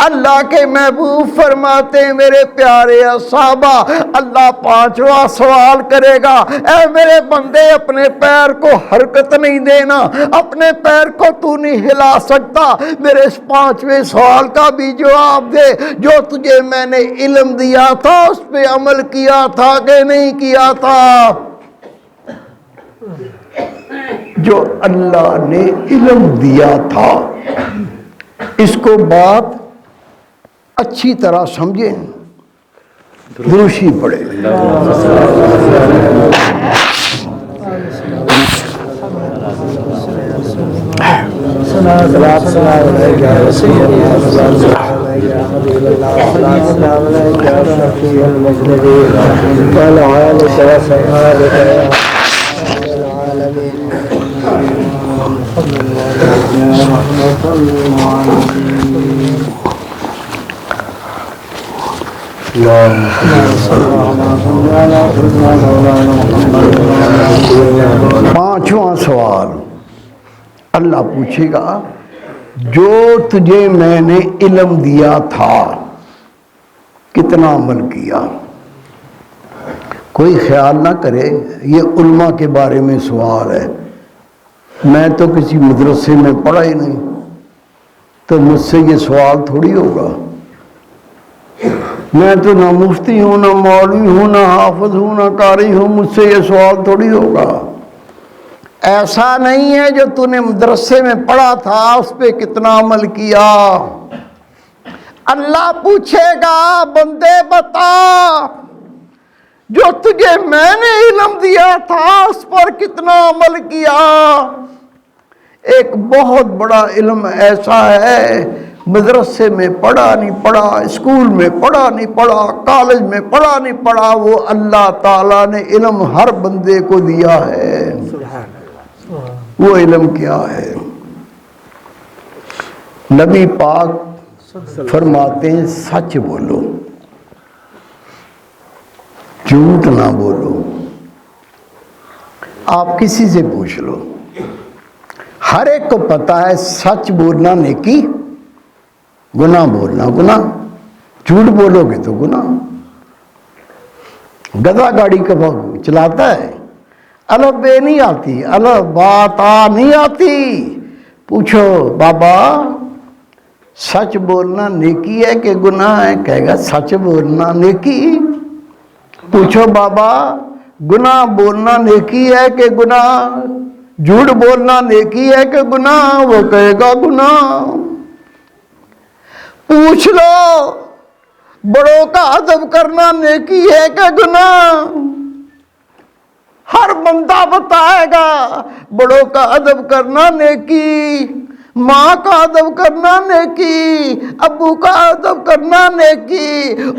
اللہ کے محبوب فرماتے ہیں میرے پیارے صحابہ، اللہ پانچواں سوال کرے گا، اے میرے بندے اپنے پیر کو حرکت نہیں دینا، اپنے پیر کو تو نہیں ہلا سکتا، میرے اس پانچویں سوال کا بھی جواب دے، جو تجھے میں نے علم دیا تھا اس پہ عمل کیا تھا کہ نہیں کیا تھا؟ جو اللہ نے علم دیا تھا، اس کو بات اچھی طرح سمجھیں، دروشی پڑھے۔ پانچواں سوال اللہ پوچھے گا، جو تجھے میں نے علم دیا تھا کتنا عمل کیا؟ کوئی خیال نہ کرے یہ علماء کے بارے میں سوال ہے، میں تو کسی مدرسے میں پڑھا ہی نہیں، تو مجھ سے یہ سوال تھوڑی ہوگا، میں تو نہ مفتی ہوں، نہ مولوی ہوں، نہ حافظ ہوں، نہ قاری ہوں، مجھ سے یہ سوال تھوڑی ہوگا۔ ایسا نہیں ہے جو تو نے مدرسے میں پڑھا تھا اس پہ کتنا عمل کیا۔ اللہ پوچھے گا بندے بتا، جو تجھے میں نے علم دیا تھا اس پر کتنا عمل کیا؟ ایک بہت بڑا علم ایسا ہے، مدرسے میں پڑھا نہیں پڑھا، اسکول میں پڑھا نہیں پڑھا، کالج میں پڑھا نہیں پڑھا، وہ اللہ تعالیٰ نے علم ہر بندے کو دیا ہے۔ وہ علم کیا ہے؟ نبی پاک فرماتے ہیں سچ بولو، جھوٹ نہ بولو۔ آپ کسی سے پوچھ لو، ہر ایک کو پتا ہے سچ بولنا نیکی، گناہ بولنا گناہ، جھوٹ بولو گے تو گناہ۔ گدھا گاڑی کب چلاتا ہے، الف بے نہیں آتی، الف بات نہیں آتی، پوچھو بابا سچ بولنا نیکی ہے کہ گناہ ہے؟ کہے گا سچ بولنا نیکی۔ پوچھو بابا گناہ بولنا نیکی ہے کہ گناہ، جھوٹ بولنا نیکی ہے کہ گناہ؟ وہ کہے گا گناہ۔ پوچھ لو بڑوں کا ادب کرنا نیکی ہے کہ گناہ؟ ہر بندہ بتائے گا بڑوں کا ادب کرنا نیکی، ماں کا ادب کرنا نیکی، ابو کا ادب کرنا نیکی،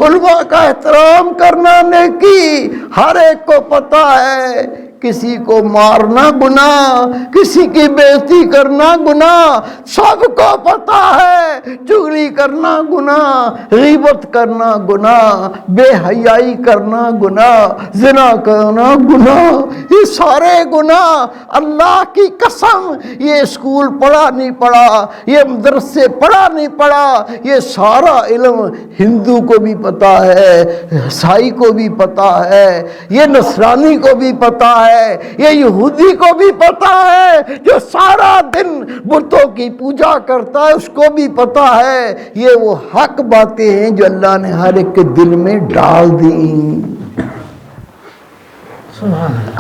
علماء کا احترام کرنا نیکی۔ ہر ایک کو پتہ ہے کسی کو مارنا گناہ، کسی کی بےعزتی کرنا گناہ، سب کو پتہ ہے چغلی کرنا گناہ، غیبت کرنا گناہ، بے حیائی کرنا گناہ، زنا کرنا گناہ، یہ سارے گناہ اللہ کی قسم یہ اسکول پڑھا نہیں پڑھا، یہ مدرسے پڑھا نہیں پڑھا، یہ سارا علم ہندو کو بھی پتہ ہے، عیسائی کو بھی پتہ ہے، یہ نصرانی کو بھی پتہ ہے، یہ یہودی کو بھی پتہ ہے، جو سارا دن بتوں کی پوجا کرتا ہے اس کو بھی پتہ ہے یہ وہ حق باتیں ہیں جو اللہ نے ہر ایک کے دل میں ڈال دی۔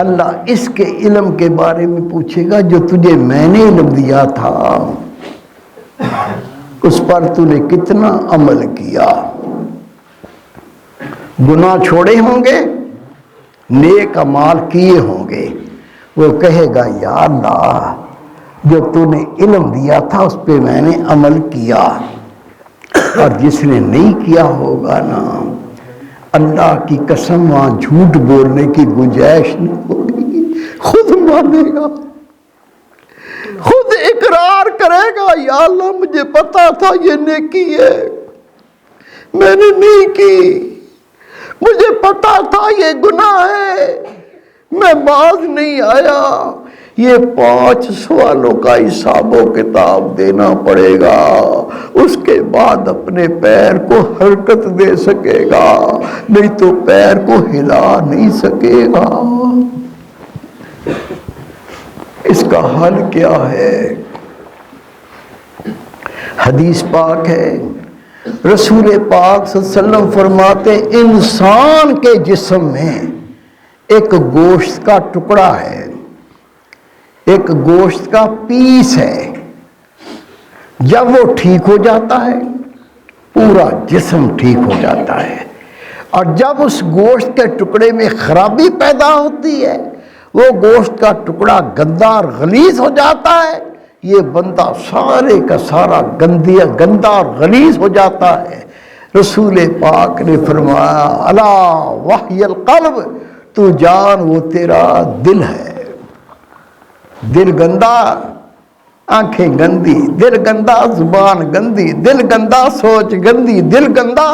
اللہ اس کے علم کے بارے میں پوچھے گا جو تجھے میں نے علم دیا تھا اس پر تو نے کتنا عمل کیا، گناہ چھوڑے ہوں گے، نیک اعمال کیے ہوں گے۔ وہ کہے گا یا اللہ جو تو نے علم دیا تھا اس پہ میں نے عمل کیا، اور جس نے نہیں کیا ہوگا نا اللہ کی قسم وہاں جھوٹ بولنے کی گنجائش نہیں ہوگی، خود مانے گا، خود اقرار کرے گا یا اللہ مجھے پتا تھا یہ نیکی ہے میں نے نہیں کی، مجھے پتا تھا یہ گناہ ہے میں باز نہیں آیا۔ یہ 5 سوالوں کا حساب و کتاب دینا پڑے گا، اس کے بعد اپنے پیر کو حرکت دے سکے گا، نہیں تو پیر کو ہلا نہیں سکے گا۔ اس کا حل کیا ہے؟ حدیث پاک ہے، رسول پاک صلی اللہ علیہ وسلم فرماتے انسان کے جسم میں ایک گوشت کا ٹکڑا ہے، ایک گوشت کا پیس ہے، جب وہ ٹھیک ہو جاتا ہے پورا جسم ٹھیک ہو جاتا ہے، اور جب اس گوشت کے ٹکڑے میں خرابی پیدا ہوتی ہے وہ گوشت کا ٹکڑا گندا اور غلیظ ہو جاتا ہے، یہ بندہ سارے کا سارا گندا اور غلیظ ہو جاتا ہے۔ رسول پاک نے فرمایا الا وحی القلب، تو جان وہ تیرا دل ہے، دل گندا آنکھیں گندی، دل گندا زبان گندی، دل گندا سوچ گندی، دل گندا،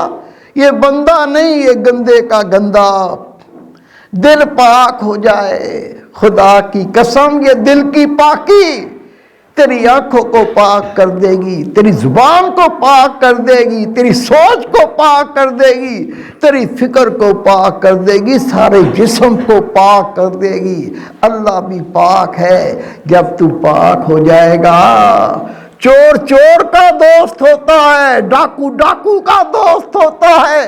یہ بندہ نہیں یہ گندے کا گندا۔ دل پاک ہو جائے، خدا کی قسم یہ دل کی پاکی تیری آنکھوں کو پاک کر دے گی، تیری زبان کو پاک کر دے گی، تیری سوچ کو پاک کر دے گی، تیری فکر کو پاک کر دے گی، سارے جسم کو پاک کر دے گی۔ اللہ بھی پاک ہے، جب تو پاک ہو جائے گا چور چور کا دوست ہوتا ہے، ڈاکو ڈاکو کا دوست ہوتا ہے،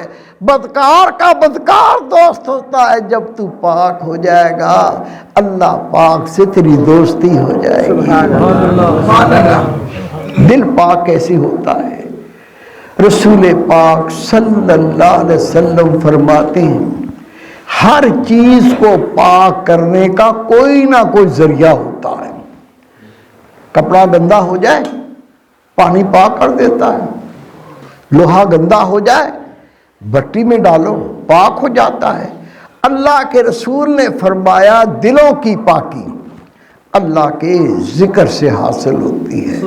بدکار کا بدکار دوست ہوتا ہے۔ جب تو پاک ہو جائے گا اللہ پاک سے تیری دوستی ہو جائے گی۔ دل پاک کیسے ہوتا ہے؟ رسول پاک صلی اللہ علیہ وسلم فرماتے ہیں ہر چیز کو پاک کرنے کا کوئی نہ کوئی ذریعہ ہوتا ہے۔ کپڑا گندا ہو جائے پانی پاک کر دیتا ہے، لوہا گندا ہو جائے بٹی میں ڈالو پاک ہو جاتا ہے۔ اللہ کے رسول نے فرمایا دلوں کی پاکی اللہ کے ذکر سے حاصل ہوتی ہے۔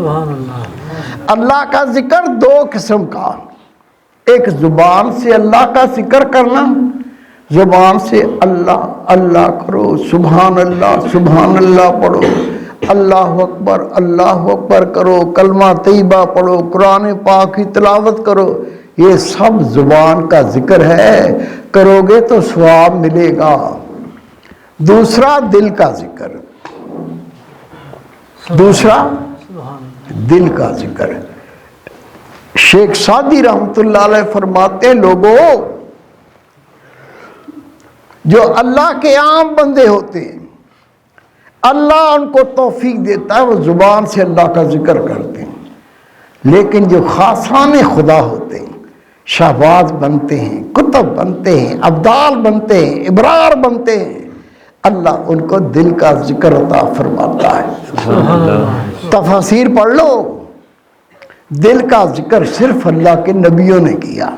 اللہ کا ذکر 2 قسم کا، ایک زبان سے اللہ کا ذکر کرنا، زبان سے اللہ اللہ کرو، سبحان اللہ پڑھو، اللہ اکبر کرو، کلمہ طیبہ پڑھو، قرآن پاک کی تلاوت کرو، یہ سب زبان کا ذکر ہے، کرو گے تو ثواب ملے گا۔ دوسرا دل کا ذکر، دوسرا دل کا ذکر۔ شیخ سعدی رحمت اللہ علیہ فرماتے ہیں لوگوں جو اللہ کے عام بندے ہوتے ہیں اللہ ان کو توفیق دیتا ہے وہ زبان سے اللہ کا ذکر کرتے ہیں، لیکن جو خاصان خدا ہوتے ہیں شہباز بنتے ہیں، کتب بنتے ہیں، ابدال بنتے ہیں، ابرار بنتے ہیں، اللہ ان کو دل کا ذکر عطا فرماتا ہے۔ تفاسیر پڑھ لو، دل کا ذکر صرف اللہ کے نبیوں نے کیا۔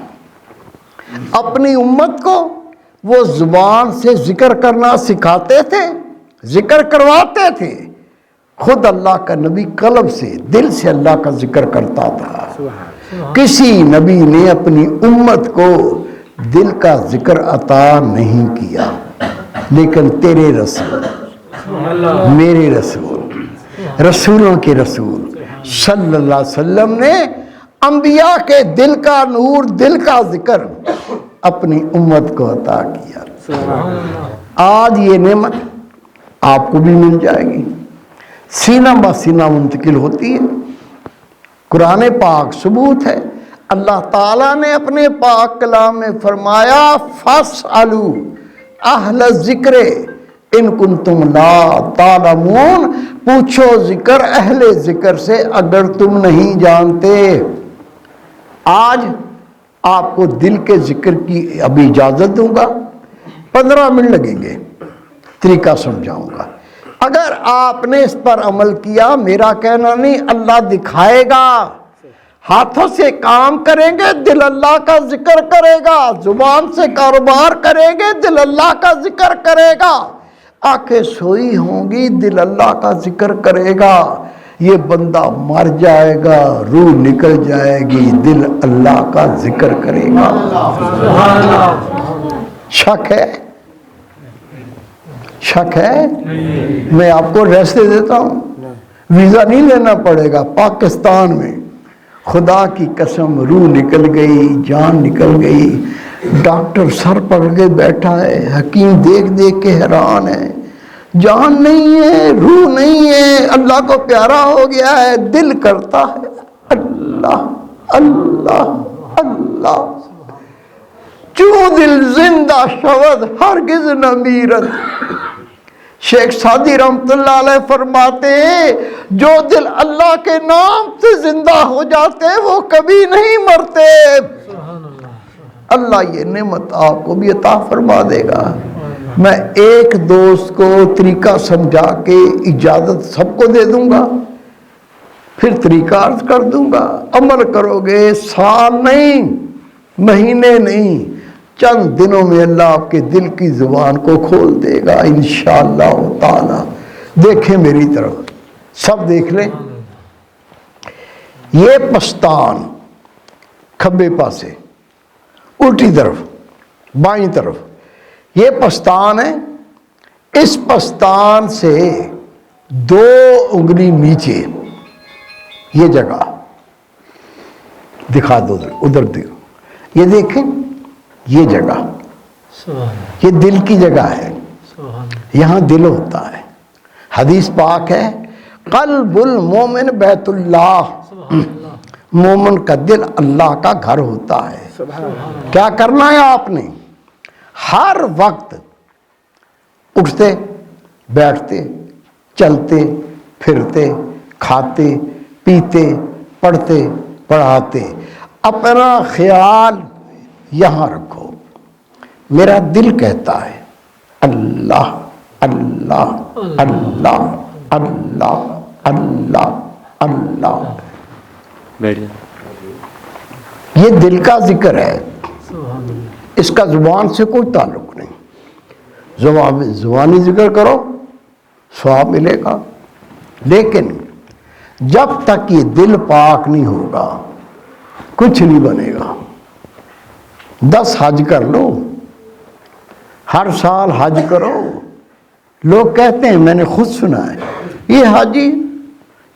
اپنی امت کو وہ زبان سے ذکر کرنا سکھاتے تھے، ذکر کرواتے تھے۔ خود اللہ کا نبی قلب سے، دل سے اللہ کا ذکر کرتا تھا۔ کسی نبی نے اپنی امت کو دل کا ذکر عطا نہیں کیا، لیکن تیرے رسول، میرے رسول، رسولوں کے رسول صلی اللہ علیہ وسلم نے انبیاء کے دل کا نور، دل کا ذکر اپنی امت کو عطا کیا۔ آج یہ نعمت آپ کو بھی مل جائے گی، سینہ بہ سینہ منتقل ہوتی ہے۔ قرآن پاک ثبوت ہے، اللہ تعالیٰ نے اپنے پاک کلام میں فرمایا فاسألوا اہل الذکر ان کنتم لا تعلمون، پوچھو ذکر اہل ذکر سے اگر تم نہیں جانتے۔ آج آپ کو دل کے ذکر کی ابھی اجازت دوں گا، 15 منٹ لگیں گے، طریقہ سمجھاؤں گا۔ اگر آپ نے اس پر عمل کیا، میرا کہنا نہیں، اللہ دکھائے گا۔ ہاتھوں سے کام کریں گے، دل اللہ کا ذکر کرے گا۔ زبان سے کاروبار کریں گے، دل اللہ کا ذکر کرے گا۔ آنکھیں سوئی ہوں گی، دل اللہ کا ذکر کرے گا۔ یہ بندہ مر جائے گا، روح نکل جائے گی، دل اللہ کا ذکر کرے گا۔ شک ہے؟ شک ہے؟ میں آپ کو ریسٹ دے دیتا ہوں، ویزا نہیں لینا پڑے گا پاکستان میں۔ خدا کی قسم، روح نکل گئی، جان نکل گئی، ڈاکٹر سر پکڑ کے بیٹھا ہے، حکیم دیکھ دیکھ کے حیران ہے، جان نہیں ہے، روح نہیں ہے، اللہ کو پیارا ہو گیا ہے، دل کرتا ہے اللہ اللہ اللہ۔ چوں دل زندہ شود ہرگز نہ میرد۔ شیخ سعدی رحمت اللہ علیہ فرماتے ہیں جو دل اللہ کے نام سے زندہ ہو جاتے وہ کبھی نہیں مرتے۔ اللہ یہ نعمت آپ کو بھی عطا فرما دے گا۔ میں ایک دوست کو طریقہ سمجھا کے اجازت سب کو دے دوں گا، پھر طریقہ عرض کر دوں گا، عمل کرو گے، سال نہیں، مہینے نہیں، چند دنوں میں اللہ آپ کے دل کی زبان کو کھول دے گا انشاءاللہ تعالی۔ دیکھیں میری طرف، سب دیکھ لیں، یہ پستان کھبے پاسے، الٹی طرف، بائیں طرف، یہ پستان ہے۔ اس پستان سے 2 انگلی نیچے، یہ جگہ دکھا دو، ادھر دیکھو، یہ دیکھیں، یہ جگہ، یہ دل کی جگہ ہے، یہاں دل ہوتا ہے۔ حدیث پاک ہے قلب المومن بیت اللہ، مومن کا دل اللہ کا گھر ہوتا ہے۔ کیا کرنا ہے آپ نے؟ ہر وقت اٹھتے بیٹھتے چلتے پھرتے کھاتے پیتے پڑھتے پڑھاتے اپنا خیال یہاں رکھو۔ میرا دل کہتا ہے اللہ اللہ اللہ اللہ اللہ اللہ، یہ دل کا ذکر ہے، اس کا زبان سے کوئی تعلق نہیں۔ زبانی ذکر کرو، ثواب ملے گا، لیکن جب تک یہ دل پاک نہیں ہوگا کچھ نہیں بنے گا۔ 10 حج کر لو، ہر سال حج کرو۔ لوگ کہتے ہیں، میں نے خود سنا ہے، یہ حاجی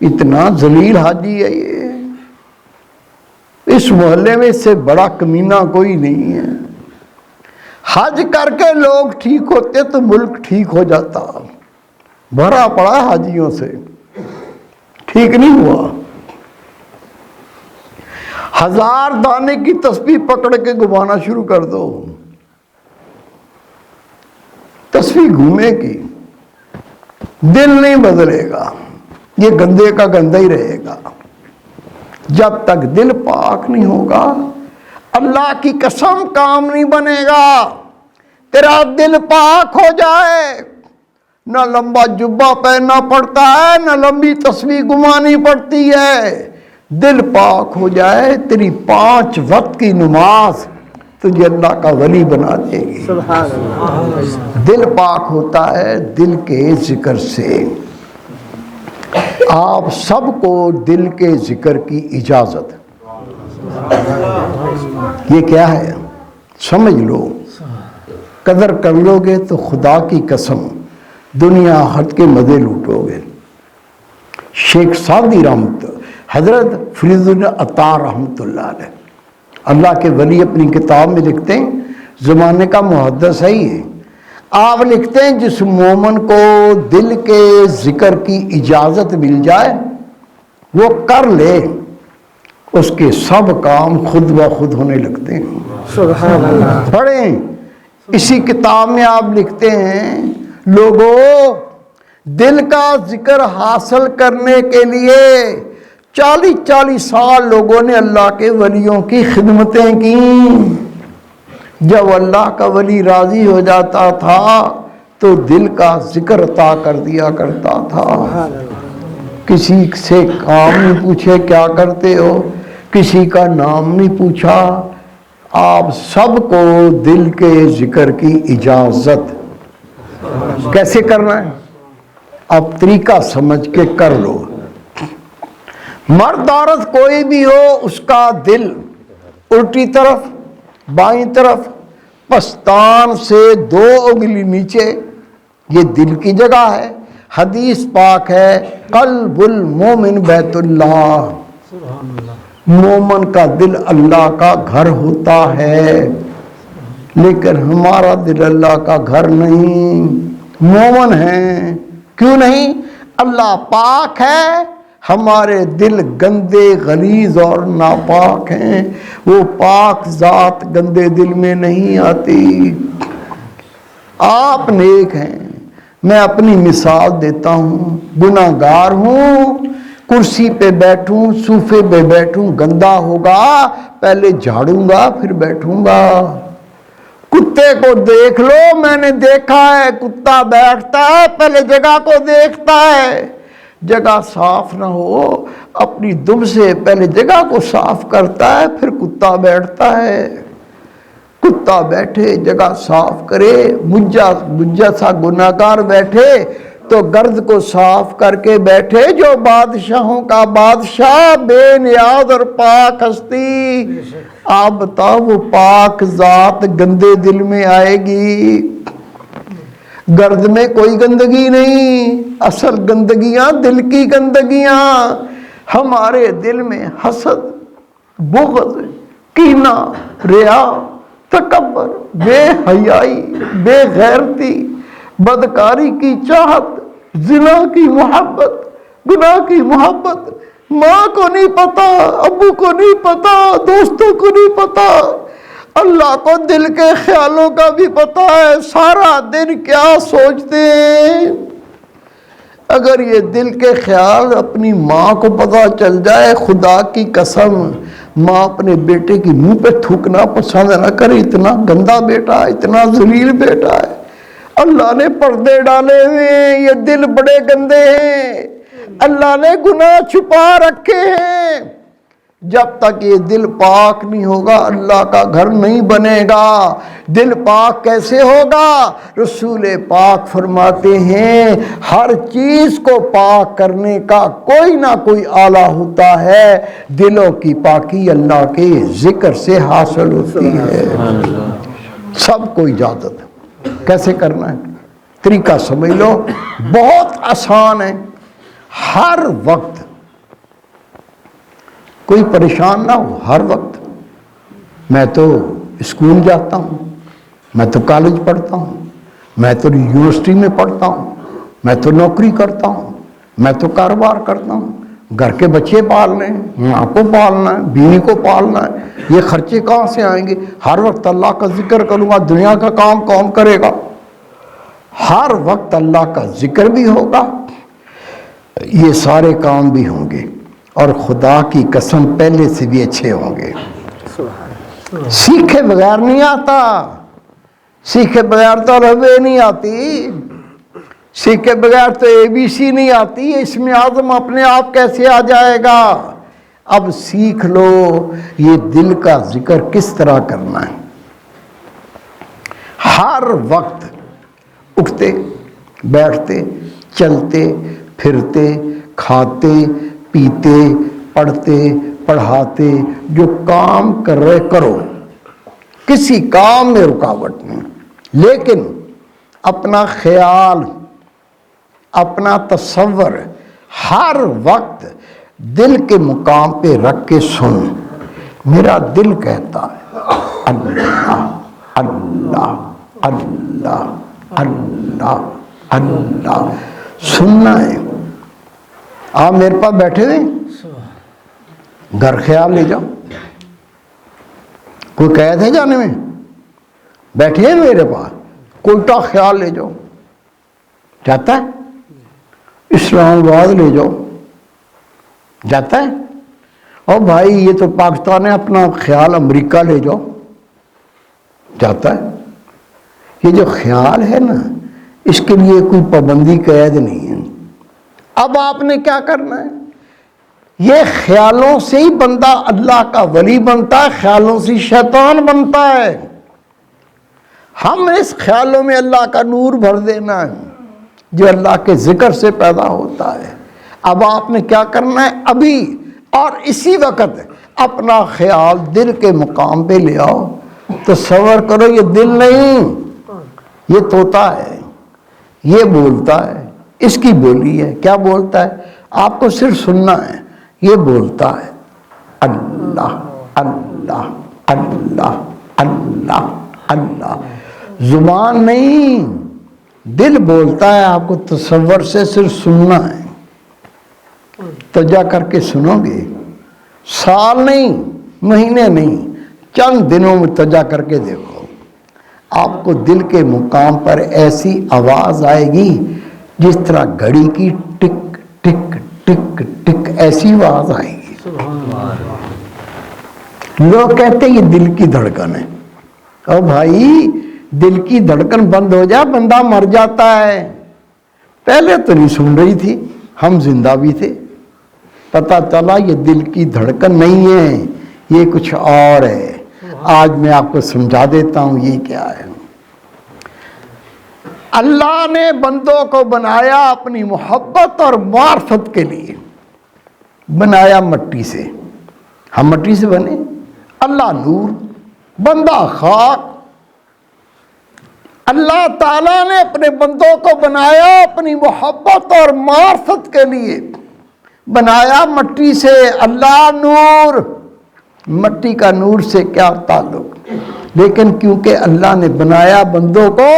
اتنا ذلیل حاجی ہے، یہ اس محلے میں اس سے بڑا کمینہ کوئی نہیں ہے۔ حج کر کے لوگ ٹھیک ہوتے تو ملک ٹھیک ہو جاتا، بھرا پڑا حاجیوں سے، ٹھیک نہیں ہوا۔ 1000 دانے کی تسبیح پکڑ کے گھمانا شروع کر دو، تسبیح گھومے گی، دل نہیں بدلے گا، یہ گندے کا گندہ ہی رہے گا۔ جب تک دل پاک نہیں ہوگا اللہ کی قسم کام نہیں بنے گا۔ تیرا دل پاک ہو جائے، نہ لمبا جبہ پہننا پڑتا ہے، نہ لمبی تسبیح گھمانی پڑتی ہے۔ دل پاک ہو جائے، تیری 5 وقت کی نماز تجھے اللہ کا ولی بنا دے گی۔ سبحان اللہ۔ دل پاک ہوتا ہے دل کے ذکر سے۔ آپ سب کو دل کے ذکر کی اجازت۔ یہ کیا ہے سمجھ لو، قدر کر لو گے تو خدا کی قسم دنیا حد کے مزے لوٹو گے۔ شیخ سعدی رحمت، حضرت فرید العطا رحمت اللہ علیہ، اللہ کے ولی، اپنی کتاب میں لکھتے ہیں، زمانے کا محدث ہے یہ، آپ لکھتے ہیں جس مومن کو دل کے ذکر کی اجازت مل جائے وہ کر لے، اس کے سب کام خود بخود ہونے لگتے ہیں۔ سبحان اللہ۔ پڑھیں، اسی کتاب میں آپ لکھتے ہیں، لوگوں دل کا ذکر حاصل کرنے کے لیے 40 سال لوگوں نے اللہ کے ولیوں کی خدمتیں کیں۔ جب اللہ کا ولی راضی ہو جاتا تھا تو دل کا ذکر عطا کر دیا کرتا تھا۔ کسی سے کام نہیں پوچھے کیا کرتے ہو، کسی کا نام نہیں پوچھا، آپ سب کو دل کے ذکر کی اجازت۔ کیسے کرنا ہے؟ اب طریقہ سمجھ کے کر لو۔ مرد عورت کوئی بھی ہو، اس کا دل الٹی طرف، بائیں طرف، پستان سے 2 انگلی نیچے، یہ دل کی جگہ ہے۔ حدیث پاک ہے، قلب المومن بیت اللہ، مومن کا دل اللہ کا گھر ہوتا ہے، لیکن ہمارا دل اللہ کا گھر نہیں۔ مومن ہیں، کیوں نہیں؟ اللہ پاک ہے، ہمارے دل گندے غلیظ اور ناپاک ہیں، وہ پاک ذات گندے دل میں نہیں آتی۔ آپ نیک ہیں، میں اپنی مثال دیتا ہوں، گناہ گار ہوں، کرسی پہ بیٹھوں، صوفے پہ بیٹھوں، گندا ہوگا پہلے جھاڑوں گا پھر بیٹھوں گا۔ کتے کو دیکھ لو، میں نے دیکھا ہے، کتا بیٹھتا ہے پہلے جگہ کو دیکھتا ہے، جگہ صاف نہ ہو اپنی دم سے پہلے جگہ کو صاف کرتا ہے پھر کتا بیٹھتا ہے۔ کتا بیٹھے جگہ صاف کرے، مجھا سا گناہگار بیٹھے تو گرد کو صاف کر کے بیٹھے، جو بادشاہوں کا بادشاہ، بے نیاز اور پاک ہستی۔ آپ بتاؤ وہ پاک ذات گندے دل میں آئے گی؟ گرد میں کوئی گندگی نہیں، اصل گندگیاں دل کی گندگیاں۔ ہمارے دل میں حسد، بغض، کینہ، ریا، تکبر، بے حیائی، بے غیرتی، بدکاری کی چاہت، زنا کی محبت، گناہ کی محبت، ماں کو نہیں پتا، ابو کو نہیں پتا، دوستوں کو نہیں پتا، اللہ کو دل کے خیالوں کا بھی پتا ہے، سارا دن کیا سوچتے ہیں۔ اگر یہ دل کے خیال اپنی ماں کو پتا چل جائے، خدا کی قسم ماں اپنے بیٹے کی منہ پہ تھوکنا پسند نہ کرے، اتنا گندا بیٹا، اتنا ذلیل بیٹا ہے۔ اللہ نے پردے ڈالے ہوئے ہیں، یہ دل بڑے گندے ہیں، اللہ نے گناہ چھپا رکھے ہیں۔ جب تک یہ دل پاک نہیں ہوگا اللہ کا گھر نہیں بنے گا۔ دل پاک کیسے ہوگا؟ رسول پاک فرماتے ہیں ہر چیز کو پاک کرنے کا کوئی نہ کوئی آلہ ہوتا ہے، دلوں کی پاکی اللہ کے ذکر سے حاصل ہوتی ہے۔ سب کو اجازت ہے۔ کیسے کرنا ہے؟ طریقہ سمجھ لو، بہت آسان ہے۔ ہر وقت کوئی پریشان نہ ہو، ہر وقت میں تو اسکول جاتا ہوں، میں تو کالج پڑھتا ہوں، میں تو یونیورسٹی میں پڑھتا ہوں، میں تو نوکری کرتا ہوں، میں تو کاروبار کرتا ہوں، گھر کے بچے پالنے ہیں، ماں کو پالنا ہے، بیوی کو پالنا ہے، یہ خرچے کہاں سے آئیں گے؟ ہر وقت اللہ کا ذکر کروں گا، دنیا کا کام کون کرے گا؟ ہر وقت اللہ کا ذکر بھی ہوگا، یہ سارے کام بھی ہوں گے، اور خدا کی قسم پہلے سے بھی اچھے ہوں گے۔ سیکھے بغیر نہیں آتا، سیکھے بغیر تو ربے نہیں آتی۔ سیکھ کے بغیر تو ABC نہیں آتی، اسم اعظم اپنے آپ کیسے آ جائے گا؟ اب سیکھ لو یہ دل کا ذکر کس طرح کرنا ہے۔ ہر وقت اٹھتے بیٹھتے چلتے پھرتے کھاتے پیتے پڑھتے پڑھاتے جو کام کر رہے کرو، کسی کام میں رکاوٹ نہیں، لیکن اپنا خیال اپنا تصور ہر وقت دل کے مقام پہ رکھ کے سن۔ میرا دل کہتا ہے اللہ اللہ اللہ اللہ اللہ، سننا ہے۔ آپ میرے پاس بیٹھے ہوئے گھر خیال لے جاؤ، کوئی قید ہے جانے میں؟ بیٹھے ہیں میرے پاس، کوئٹہ خیال لے جاؤ، جاتا ہے؟ اسلام آباد لے جاؤ، جاتا ہے؟ اور بھائی یہ تو پاکستان ہے، اپنا خیال امریکہ لے جاؤ، جاتا ہے؟ یہ جو خیال ہے نا، اس کے لیے کوئی پابندی قید نہیں ہے۔ اب آپ نے کیا کرنا ہے؟ یہ خیالوں سے ہی بندہ اللہ کا ولی بنتا ہے، خیالوں سے شیطان بنتا ہے۔ ہم اس خیالوں میں اللہ کا نور بھر دینا ہے جو اللہ کے ذکر سے پیدا ہوتا ہے۔ اب آپ نے کیا کرنا ہے؟ ابھی اور اسی وقت اپنا خیال دل کے مقام پہ لے آؤ۔ تصور کرو یہ دل نہیں، یہ طوطا ہے، یہ بولتا ہے، اس کی بولی ہے۔ کیا بولتا ہے؟ آپ کو صرف سننا ہے۔ یہ بولتا ہے اللہ اللہ اللہ اللہ اللہ، زبان نہیں، دل بولتا ہے۔ آپ کو تصور سے صرف سننا ہے، تجا کر کے سنو گے، سال نہیں مہینے نہیں، چند دنوں میں تجا کر کے دیکھو، آپ کو دل کے مقام پر ایسی آواز آئے گی جس طرح گھڑی کی ٹک ٹک ٹک ٹک ایسی آواز آئے گی۔ لوگ کہتے ہیں یہ دل کی دھڑکن ہے۔ اور بھائی دل کی دھڑکن بند ہو جائے بندہ مر جاتا ہے۔ پہلے تو نہیں سن رہی تھی، ہم زندہ بھی تھے، پتہ چلا یہ دل کی دھڑکن نہیں ہے، یہ کچھ اور ہے۔ آج میں آپ کو سمجھا دیتا ہوں یہ کیا ہے۔ اللہ نے بندوں کو بنایا اپنی محبت اور معرفت کے لیے، بنایا مٹی سے۔ ہم مٹی سے بنے، اللہ نور، بندہ خاک۔ اللہ تعالیٰ نے اپنے بندوں کو بنایا اپنی محبت اور معرفت کے لیے، بنایا مٹی سے، اللہ نور۔ مٹی کا نور سے کیا تعلق؟ لیکن کیونکہ اللہ نے بنایا بندوں کو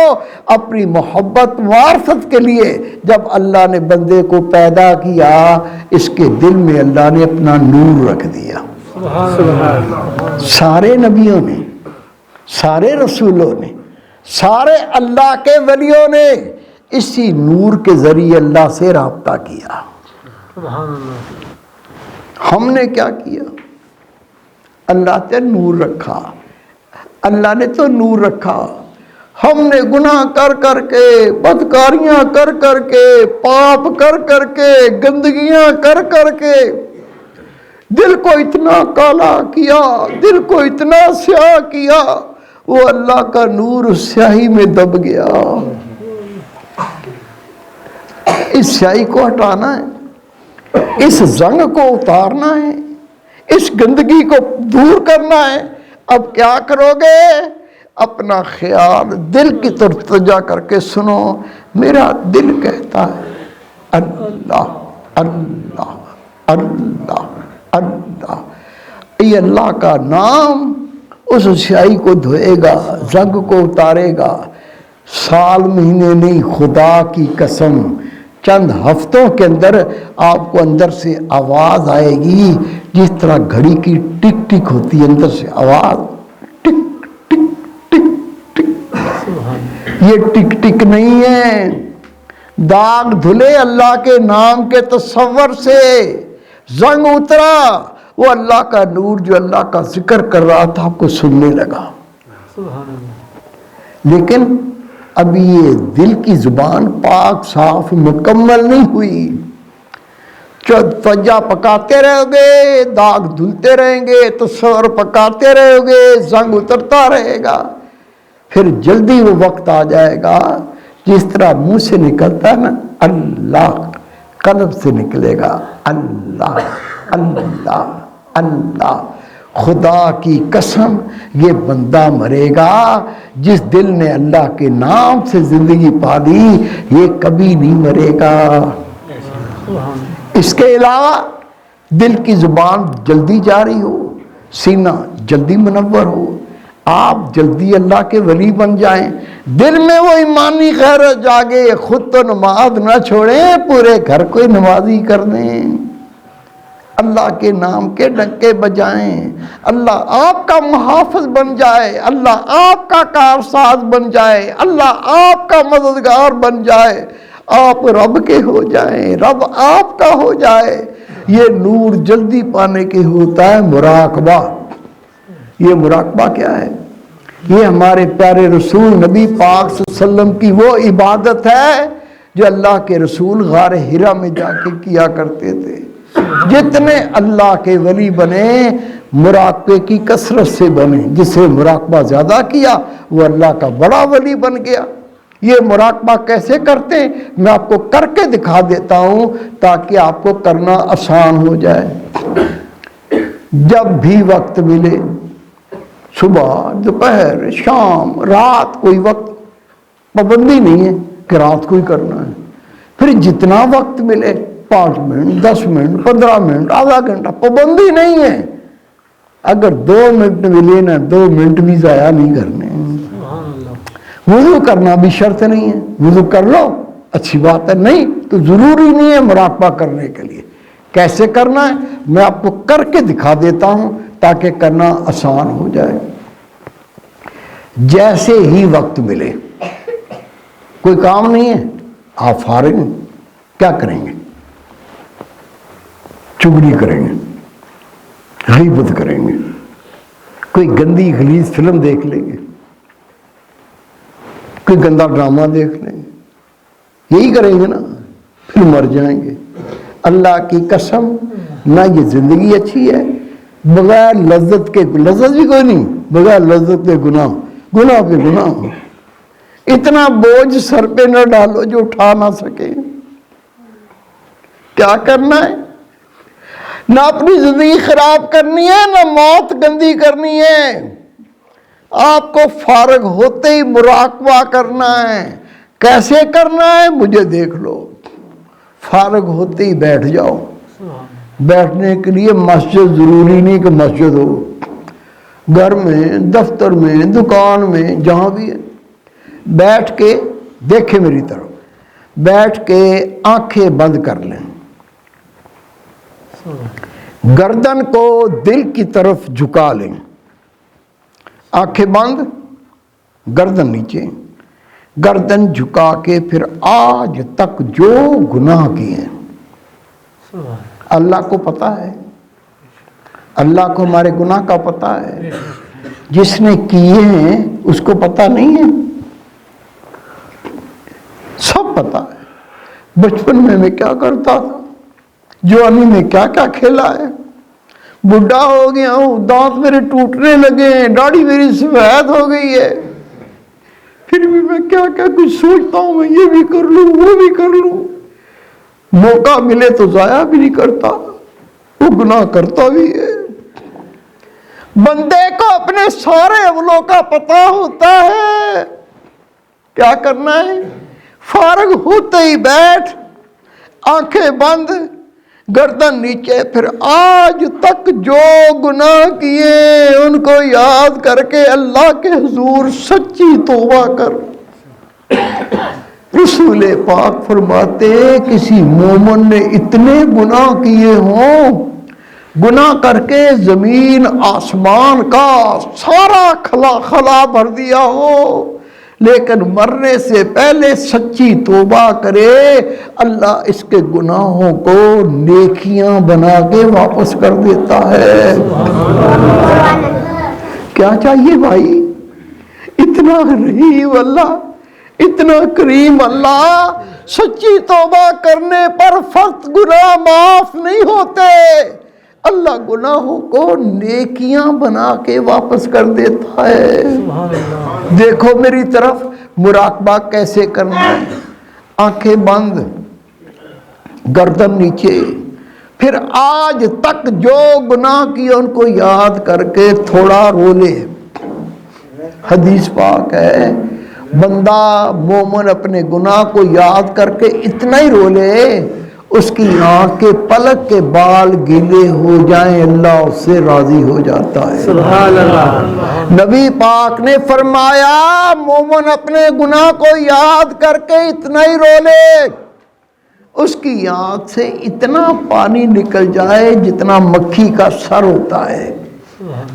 اپنی محبت معرفت کے لیے، جب اللہ نے بندے کو پیدا کیا اس کے دل میں اللہ نے اپنا نور رکھ دیا۔ سارے نبیوں نے، سارے رسولوں نے، سارے اللہ کے ولیوں نے اسی نور کے ذریعے اللہ سے رابطہ کیا۔ ہم نے کیا کیا؟ اللہ نے نور رکھا، اللہ نے تو نور رکھا، ہم نے گناہ کر کر کے، بدکاریاں کر کر کے، پاپ کر کر کے، گندگیاں کر کر کے دل کو اتنا کالا کیا، دل کو اتنا سیاہ کیا، وہ اللہ کا نور اس سیاہی میں دب گیا۔ اس سیاہی کو ہٹانا ہے، اس زنگ کو اتارنا ہے، اس گندگی کو دور کرنا ہے۔ اب کیا کرو گے؟ اپنا خیال دل کی طرف تجا کر کے سنو۔ میرا دل کہتا ہے اللہ اللہ اللہ اللہ۔ یہ اللہ کا نام اس سیاہی کو دھوئے گا، زنگ کو اتارے گا۔ سال مہینے نہیں، خدا کی قسم چند ہفتوں کے اندر آپ کو اندر سے آواز آئے گی جس طرح گھڑی کی ٹک ٹک ہوتی ہے، اندر سے آواز ٹک ٹک ٹک ٹک۔ یہ ٹک ٹک نہیں ہے، داغ دھلے اللہ کے نام کے تصور سے، زنگ اترا، وہ اللہ کا نور جو اللہ کا ذکر کر رہا تھا آپ کو سننے لگا۔ لیکن ابھی یہ دل کی زبان پاک صاف مکمل نہیں ہوئی. فجا پکاتے رہو گے، داغ دھلتے رہیں گے، تصور پکاتے رہو گے، زنگ اترتا رہے گا. پھر جلدی وہ وقت آ جائے گا جس طرح منہ سے نکلتا ہے نا اللہ، قلب سے نکلے گا اللہ اللہ اللہ. خدا کی قسم یہ بندہ مرے گا جس دل نے اللہ کے نام سے زندگی پا لی، یہ کبھی نہیں مرے گا. اس کے علاوہ دل کی زبان جلدی جاری ہو، سینہ جلدی منور ہو، آپ جلدی اللہ کے ولی بن جائیں. دل میں وہ ایمانی غیرت جاگے، خود تو نماز نہ چھوڑیں، پورے گھر کو نمازی کر دیں، اللہ کے نام کے ڈنکے بجائیں، اللہ آپ کا محافظ بن جائے، اللہ آپ کا کارساز بن جائے، اللہ آپ کا مددگار بن جائے، آپ رب کے ہو جائیں، رب آپ کا ہو جائے. یہ نور جلدی پانے کے ہوتا ہے مراقبہ. یہ مراقبہ کیا ہے؟ یہ ہمارے پیارے رسول نبی پاک صلی اللہ علیہ وسلم کی وہ عبادت ہے جو اللہ کے رسول غار حرا میں جا کے کیا کرتے تھے. جتنے اللہ کے ولی بنے مراقبے کی کثرت سے بنے. جسے مراقبہ زیادہ کیا وہ اللہ کا بڑا ولی بن گیا. یہ مراقبہ کیسے کرتے ہیں میں آپ کو کر کے دکھا دیتا ہوں تاکہ آپ کو کرنا آسان ہو جائے. جب بھی وقت ملے، صبح، دوپہر، شام، رات، کوئی وقت پابندی نہیں ہے کہ رات کو ہی کرنا ہے. پھر جتنا وقت ملے، 5 منٹ، 10 منٹ، 15 منٹ، آدھا گھنٹہ، پابندی نہیں ہے. اگر 2 منٹ ملے نا 2 منٹ بھی ضائع نہیں کرنے. وضو کرنا بھی شرط نہیں ہے، وضو کر لو اچھی بات ہے، نہیں تو ضروری نہیں ہے مراقبہ کرنے کے لیے. کیسے کرنا ہے میں آپ کو کر کے دکھا دیتا ہوں تاکہ کرنا آسان ہو جائے. جیسے ہی وقت ملے، کوئی کام نہیں ہے، آپ فارغ ہیں، کیا کریں گے؟ چگلی کریں گے، غیبت کریں گے، کوئی گندی غلیظ فلم دیکھ لیں گے، کوئی گندا ڈرامہ دیکھ لیں گے، یہی کریں گے نا، پھر مر جائیں گے. اللہ کی قسم نہ یہ زندگی اچھی ہے. بغیر لذت کے، لذت بھی کوئی نہیں، بغیر لذت کے گناہ، گناہ پہ گناہ. اتنا بوجھ سر پہ نہ ڈالو جو اٹھا نہ سکے. کیا کرنا ہے؟ نہ اپنی زندگی خراب کرنی ہے، نہ موت گندی کرنی ہے. آپ کو فارغ ہوتے ہی مراقبہ کرنا ہے. کیسے کرنا ہے مجھے دیکھ لو. فارغ ہوتے ہی بیٹھ جاؤ. بیٹھنے کے لیے مسجد ضروری نہیں کہ مسجد ہو، گھر میں، دفتر میں، دکان میں، جہاں بھی ہے بیٹھ کے دیکھیں میری طرف، بیٹھ کے آنکھیں بند کر لیں، گردن کو دل کی طرف جھکا لیں، آنکھیں بند، گردن نیچے، گردن جھکا کے پھر آج تک جو گناہ کیے ہیں اللہ کو پتا ہے، اللہ کو ہمارے گناہ کا پتا ہے. جس نے کیے ہیں اس کو پتا نہیں ہے؟ سب پتا ہے. بچپن میں کیا کرتا تھا، جوانی میں کیا کیا کھیلا ہے، بڈھا ہو گیا ہوں، دانت میرے ٹوٹنے لگے ہیں، داڑھی میری سفید ہو گئی ہے، پھر بھی میں کیا کیا کچھ سوچتا ہوں، میں یہ بھی کر لوں وہ بھی کر لوں. موقع ملے تو ضائع بھی نہیں کرتا، وہ گناہ کرتا بھی ہے. بندے کو اپنے سارے عملوں کا پتہ ہوتا ہے. کیا کرنا ہے؟ فارغ ہوتے ہی بیٹھ، آنکھیں بند، گردن نیچے، پھر آج تک جو گناہ کیے ان کو یاد کر کے اللہ کے حضور سچی توبہ کر. رسول پاک فرماتے کسی مومن نے اتنے گناہ کیے ہوں، گناہ کر کے زمین آسمان کا سارا خلا بھر دیا ہو، لیکن مرنے سے پہلے سچی توبہ کرے، اللہ اس کے گناہوں کو نیکیاں بنا کے واپس کر دیتا ہے. کیا چاہیے بھائی؟ اتنا رحیم اللہ، اتنا کریم اللہ، سچی توبہ کرنے پر فقط گناہ معاف نہیں ہوتے، اللہ گناہوں کو نیکیاں بنا کے واپس کر دیتا ہے۔ دیکھو میری طرف، مراقبہ کیسے کرنا ہے، آنکھیں بند، گردن نیچے، پھر آج تک جو گناہ کیا ان کو یاد کر کے تھوڑا رو لے۔ حدیث پاک ہے، بندہ مومن اپنے گناہ کو یاد کر کے اتنا ہی رو لے، اس کی آنکھ کے پلک کے بال گیلے ہو جائیں، اللہ اس سے راضی ہو جاتا ہے۔ سبحان اللہ۔ نبی پاک نے فرمایا مومن اپنے گناہ کو یاد کر کے اتنا ہی رو لے، اس کی آنکھ سے اتنا پانی نکل جائے جتنا مکھی کا سر ہوتا ہے،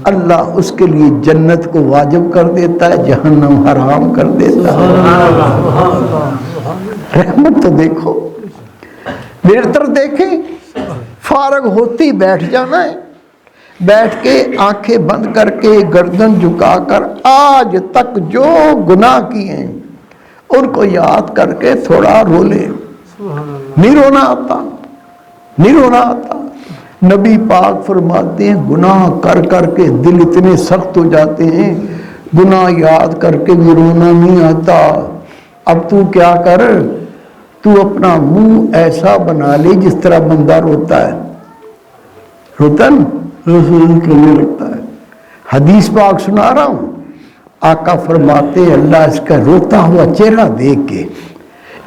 اللہ اس کے لیے جنت کو واجب کر دیتا ہے، جہنم حرام کر دیتا ہے۔ رحمت تو دیکھو، میری طرف دیکھیں، فارغ ہوتی بیٹھ جانا ہے، بیٹھ کے آنکھیں بند کر کے گردن جھکا کر آج تک جو گناہ کیے ہیں ان کو یاد کر کے تھوڑا رو لے۔ نہیں رونا آتا، نہیں رونا آتا۔ نبی پاک فرماتے ہیں گناہ کر کر کے دل اتنے سخت ہو جاتے ہیں، گناہ یاد کر کے بھی رونا نہیں آتا۔ اب تو کیا کر، تو اپنا منہ ایسا بنا لے جس طرح بندہ روتا ہے، روتا نا کرنے لگتا ہے۔ حدیث پاک سنا رہا ہوں، آقا فرماتے ہیں اللہ اس کا روتا ہوا چہرہ دیکھ کے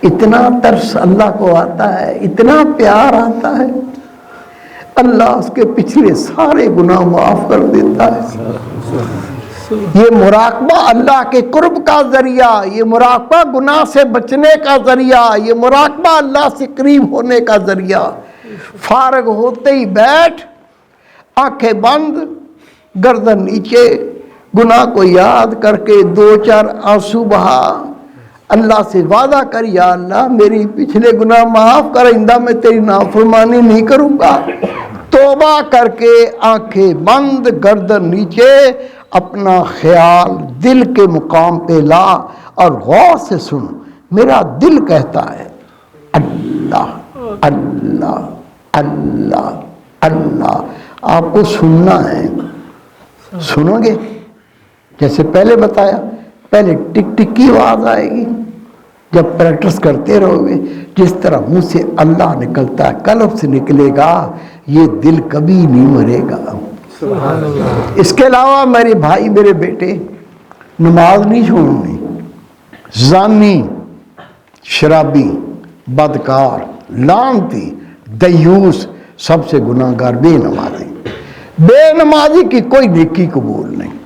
اتنا ترس اللہ کو آتا ہے، اتنا پیار آتا ہے، اللہ اس کے پچھلے سارے گناہ معاف کر دیتا ہے۔ یہ مراقبہ اللہ کے قرب کا ذریعہ، یہ مراقبہ گناہ سے بچنے کا ذریعہ، یہ مراقبہ اللہ سے قریب ہونے کا ذریعہ۔ فارغ ہوتے ہی بیٹھ، آنکھیں بند، گردن نیچے، گناہ کو یاد کر کے دو چار آنسو بہا، اللہ سے وعدہ کر یا اللہ میری پچھلے گناہ معاف کر، آئندہ میں تیری نافرمانی نہیں کروں گا۔ توبہ کر کے آنکھیں بند، گردن نیچے، اپنا خیال دل کے مقام پہ لا اور غور سے سن۔ میرا دل کہتا ہے اللہ اللہ اللہ اللہ۔ آپ کو سننا ہے، سنو گے؟ جیسے پہلے بتایا، پہلے ٹک ٹک کی آواز آئے گی، جب پریکٹس کرتے رہو گے جس طرح منہ سے اللہ نکلتا ہے، قلب سے نکلے گا، یہ دل کبھی نہیں مرے گا۔ اس کے علاوہ میرے بھائی، میرے بیٹے، نماز نہیں چھوڑنی۔ زانی، شرابی، بدکار، لعنتی، دیوس، سب سے گناہ گار بے نمازی۔ بے نمازی کی کوئی نیکی قبول نہیں۔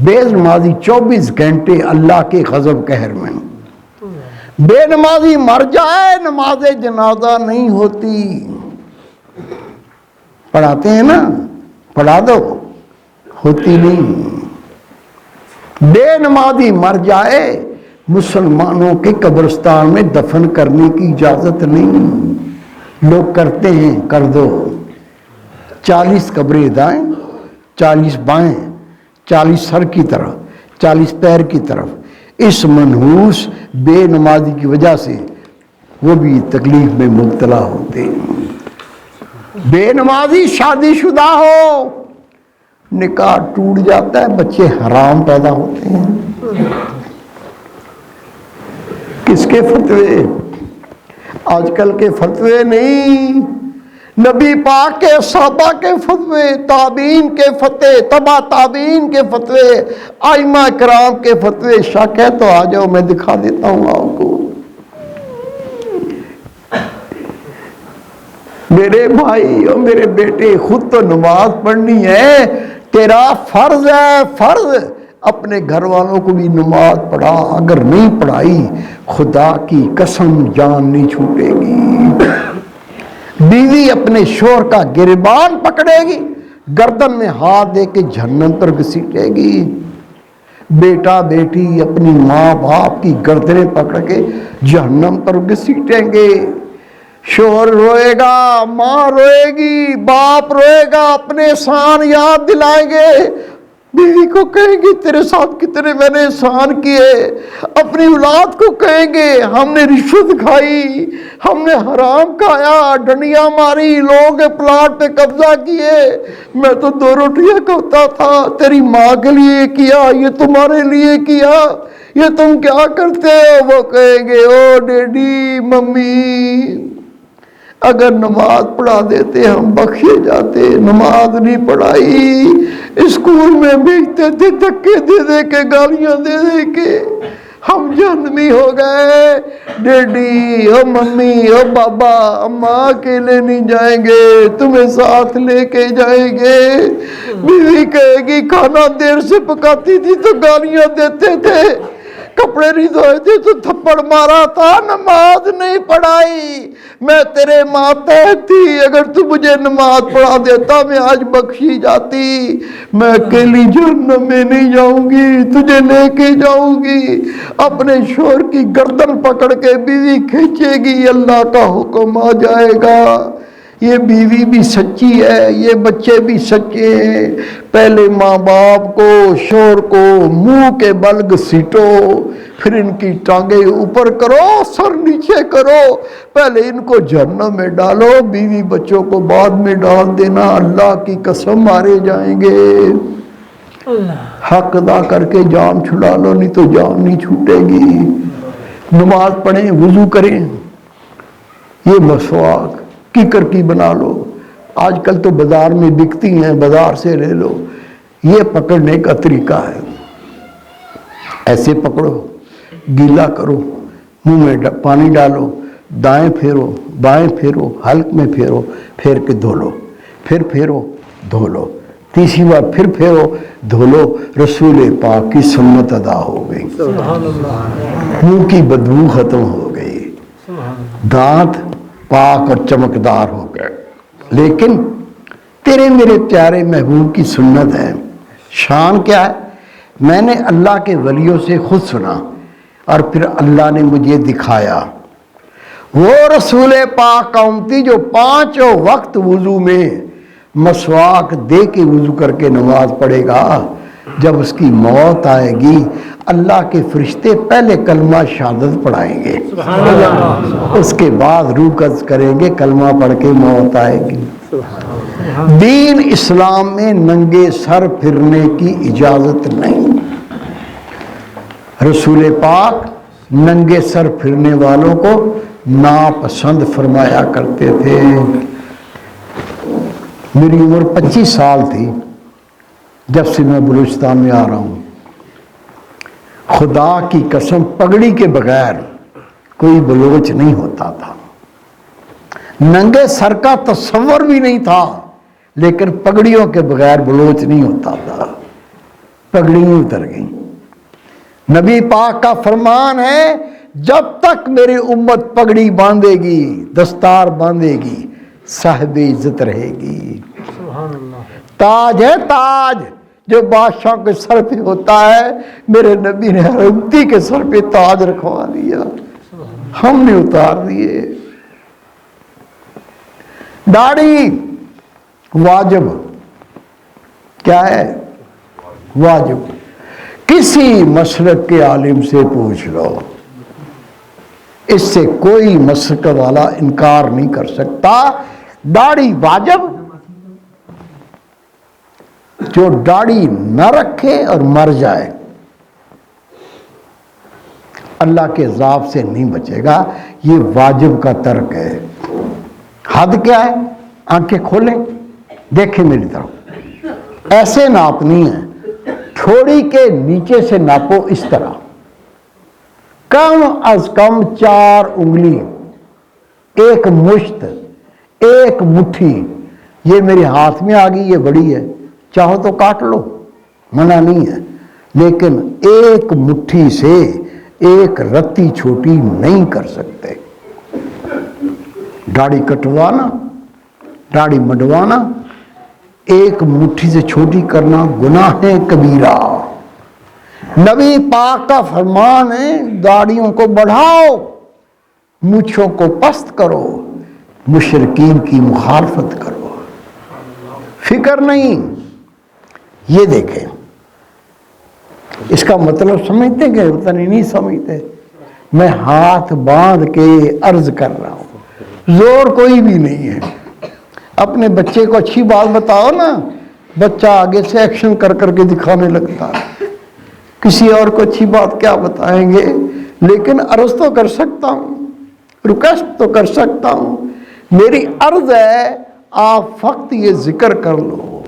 بے نمازی 24 گھنٹے اللہ کے غضب قہر میں۔ بے نمازی مر جائے نماز جنازہ نہیں ہوتی۔ پڑھاتے ہیں نا، پڑھا دو، ہوتی نہیں۔ بے نمازی مر جائے مسلمانوں کے قبرستان میں دفن کرنے کی اجازت نہیں۔ لوگ کرتے ہیں، کر دو۔ 40 قبریں دائیں، 40 بائیں، 40 سر کی طرف، 40 پیر کی طرف۔ اس منحوس بے نمازی کی وجہ سے وہ بھی تکلیف میں مبتلا ہوتے ہیں۔ بے نمازی شادی شدہ ہو، نکاح ٹوٹ جاتا ہے، بچے حرام پیدا ہوتے ہیں۔ کس کے فتوے؟ آج کل کے فتوے نہیں، نبی پاک کے صحابہ کے فتوے، تابعین کے فتوے، تبع تابعین کے فتوے، ائمہ کرام کے فتوے۔ شک ہے تو آ جاؤ، میں دکھا دیتا ہوں آپ کو۔ میرے بھائی اور میرے بیٹے، خود تو نماز پڑھنی ہے، تیرا فرض ہے، فرض۔ اپنے گھر والوں کو بھی نماز پڑھا، اگر نہیں پڑھائی خدا کی قسم جان نہیں چھوٹے گی۔ بیوی اپنے شوہر کا گریبان پکڑے گی، گردن میں ہاتھ دے کے جہنم پر گھسیٹے گی۔ بیٹا بیٹی اپنی ماں باپ کی گردنیں پکڑ کے جہنم پر گھسیٹیں گے۔ شوہر روئے گا، ماں روئے گی، باپ روئے گا، اپنے احسان یاد دلائیں گے، بیوی کو کہیں گے تیرے ساتھ کتنے میں نے احسان کیے، اپنی اولاد کو کہیں گے ہم نے رشوت کھائی، ہم نے حرام کھایا، ڈنڈیاں ماری، لوگوں کے پلاٹ پہ قبضہ کیے، میں تو 2 روٹیاں کھاتا تھا، تیری ماں کے لیے کیا، یہ تمہارے لیے کیا، یہ تم کیا کرتے ہو؟ وہ کہیں گے او ڈیڈی ممی اگر نماز پڑھا دیتے ہم بخشے جاتے، نماز نہیں پڑھائی، اسکول میں بھیجتے تھے دھکے دے دے کے، گالیاں دے دے کے، ہم جہنمی ہو گئے۔ ڈیڈی او ممی او بابا اماں اکیلے نہیں جائیں گے، تمہیں ساتھ لے کے جائیں گے۔ بیوی کہے گی کھانا دیر سے پکاتی تھی تو گالیاں دیتے تھے، کپڑے نہیں دھوئے تھے تو تھپڑ مارا تھا، نماز نہیں پڑھائی، میں تیرے ماتحت تھی، اگر تو مجھے نماز پڑھا دیتا میں آج بخشی جاتی، میں اکیلی جہنم میں نہیں جاؤں گی، تجھے لے کے جاؤں گی۔ اپنے شوہر کی گردن پکڑ کے بیوی کھینچے گی، اللہ کا حکم آ جائے گا۔ یہ بیوی بھی سچی ہے، یہ بچے بھی سچے ہیں۔ پہلے ماں باپ کو شوہر کو منہ کے بل گھسیٹو، پھر ان کی ٹانگیں اوپر کرو سر نیچے کرو، پہلے ان کو جہنم میں ڈالو، بیوی بچوں کو بعد میں ڈال دینا، اللہ کی قسم مارے جائیں گے۔ حق ادا کر کے جان چھڑا لو، نہیں تو جان نہیں چھوٹے گی۔ نماز پڑھیں، وضو کریں، یہ مسواک کیکر کی بنا لو، آج کل تو بازار میں بکتی ہیں، بازار سے لے لو، یہ پکڑنے کا طریقہ ہے۔ ایسے پکڑو، گیلا کرو، منہ میں پانی ڈالو، دائیں پھیرو بائیں پھیرو، حلق میں پھیرو، پھیر کے دھو لو، پھر پھیرو دھو لو، تیسری بار پھر پھیرو دھو لو، رسول پاک کی سنت ادا ہو گئی، منہ کی بدبو ختم ہو گئی، دانت پاک اور چمکدار ہو گئے۔ لیکن تیرے میرے پیارے محبوب کی سنت ہے، شان کیا ہے؟ میں نے اللہ کے ولیوں سے خود سنا اور پھر اللہ نے مجھے دکھایا۔ وہ رسول پاک کا امتی جو 5 وقت وضو میں مسواک دے کے وضو کر کے نماز پڑھے گا، جب اس کی موت آئے گی اللہ کے فرشتے پہلے کلمہ شہادت پڑھائیں گے، اس کے بعد روح قبض کریں گے، کلمہ پڑھ کے موت آئے گی۔ دین اسلام میں ننگے سر پھرنے کی اجازت نہیں۔ رسول پاک ننگے سر پھرنے والوں کو ناپسند فرمایا کرتے تھے۔ میری عمر 25 سال تھی جب سے میں بلوچستان میں آ رہا ہوں، خدا کی قسم پگڑی کے بغیر کوئی بلوچ نہیں ہوتا تھا، ننگے سر کا تصور بھی نہیں تھا، لیکن پگڑیوں کے بغیر بلوچ نہیں ہوتا تھا، پگڑیاں اتر گئیں۔ نبی پاک کا فرمان ہے جب تک میری امت پگڑی باندھے گی، دستار باندھے گی، صاحب عزت رہے گی۔ تاج ہے تاج جو بادشاہ کے سر پہ ہوتا ہے، میرے نبی نے ہر امتی کے سر پہ تاج رکھوا دیا، ہم نے اتار دیے۔ داڑھی واجب، کیا ہے؟ واجب۔ کسی مسلک کے عالم سے پوچھ لو، اس سے کوئی مسلک والا انکار نہیں کر سکتا، داڑھی واجب۔ جو داڑھی نہ رکھے اور مر جائے اللہ کے عذاب سے نہیں بچے گا، یہ واجب کا ترک ہے۔ حد کیا ہے؟ آنکھیں کھولیں، دیکھیں میری طرف، ایسے ناپنی ہے، تھوڑی کے نیچے سے ناپو اس طرح، کم از کم 4 انگلی، 1 مشت، 1 مٹھی، یہ میرے ہاتھ میں آ گئی، یہ بڑی ہے، چاہو تو کاٹ لو، منع نہیں ہے، لیکن 1 مٹھی سے 1 رتی چھوٹی نہیں کر سکتے۔ داڑھی کٹوانا، داڑھی مڈوانا، 1 مٹھی سے چھوٹی کرنا گناہ کبیرہ۔ نبی پاک کا فرمان ہے داڑھیوں کو بڑھاؤ، مونچھوں کو پست کرو، مشرکین کی مخالفت کرو، فکر نہیں۔ یہ دیکھیں اس کا مطلب سمجھتے کہ پتہ نہیں سمجھتے. میں ہاتھ باندھ کے عرض کر رہا ہوں، زور کوئی بھی نہیں ہے. اپنے بچے کو اچھی بات بتاؤ نا، بچہ آگے سے ایکشن کر کر کے دکھانے لگتا ہے. کسی اور کو اچھی بات کیا بتائیں گے؟ لیکن عرض تو کر سکتا ہوں، ریکویسٹ تو کر سکتا ہوں. میری عرض ہے آپ فقط یہ ذکر کر لو.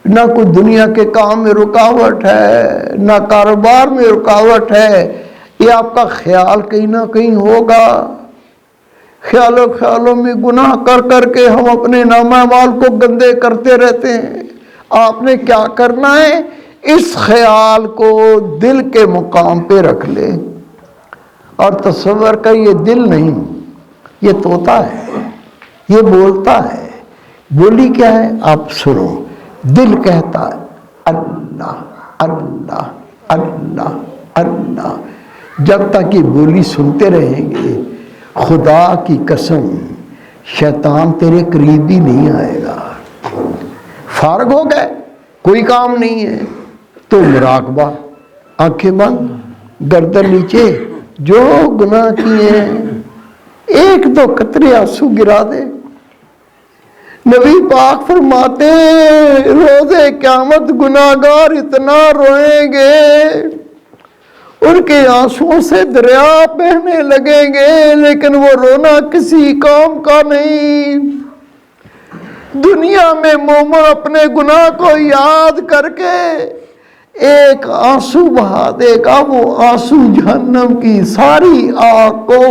نہ کوئی دنیا کے کام میں رکاوٹ ہے، نہ کاروبار میں رکاوٹ ہے. یہ آپ کا خیال کہیں نہ کہیں ہوگا. خیالوں میں گناہ کر کر کے ہم اپنے نامہ اعمال کو گندے کرتے رہتے ہیں. آپ نے کیا کرنا ہے؟ اس خیال کو دل کے مقام پہ رکھ لے. اور تصور کا یہ دل نہیں، یہ طوطا ہے، یہ بولتا ہے. بولی کیا ہے آپ سنو. دل کہتا ہے اللہ اللہ اللہ اللہ. جب تک یہ بولی سنتے رہیں گے، خدا کی قسم شیطان تیرے قریب بھی نہیں آئے گا. فارغ ہو گئے، کوئی کام نہیں ہے تو مراقبہ، آنکھیں بند، گردن نیچے. جو گناہ کیے ہیں ایک دو قطرے آنسو گرا دے. نبی پاک فرماتے روزے قیامت گناہگار اتنا روئیں گے ان کے آنسوؤں سے دریا بہنے لگیں گے، لیکن وہ رونا کسی کام کا نہیں. دنیا میں مومن اپنے گناہ کو یاد کر کے ایک آنسو بہا دے گا، وہ آنسو جہنم کی ساری آگ کو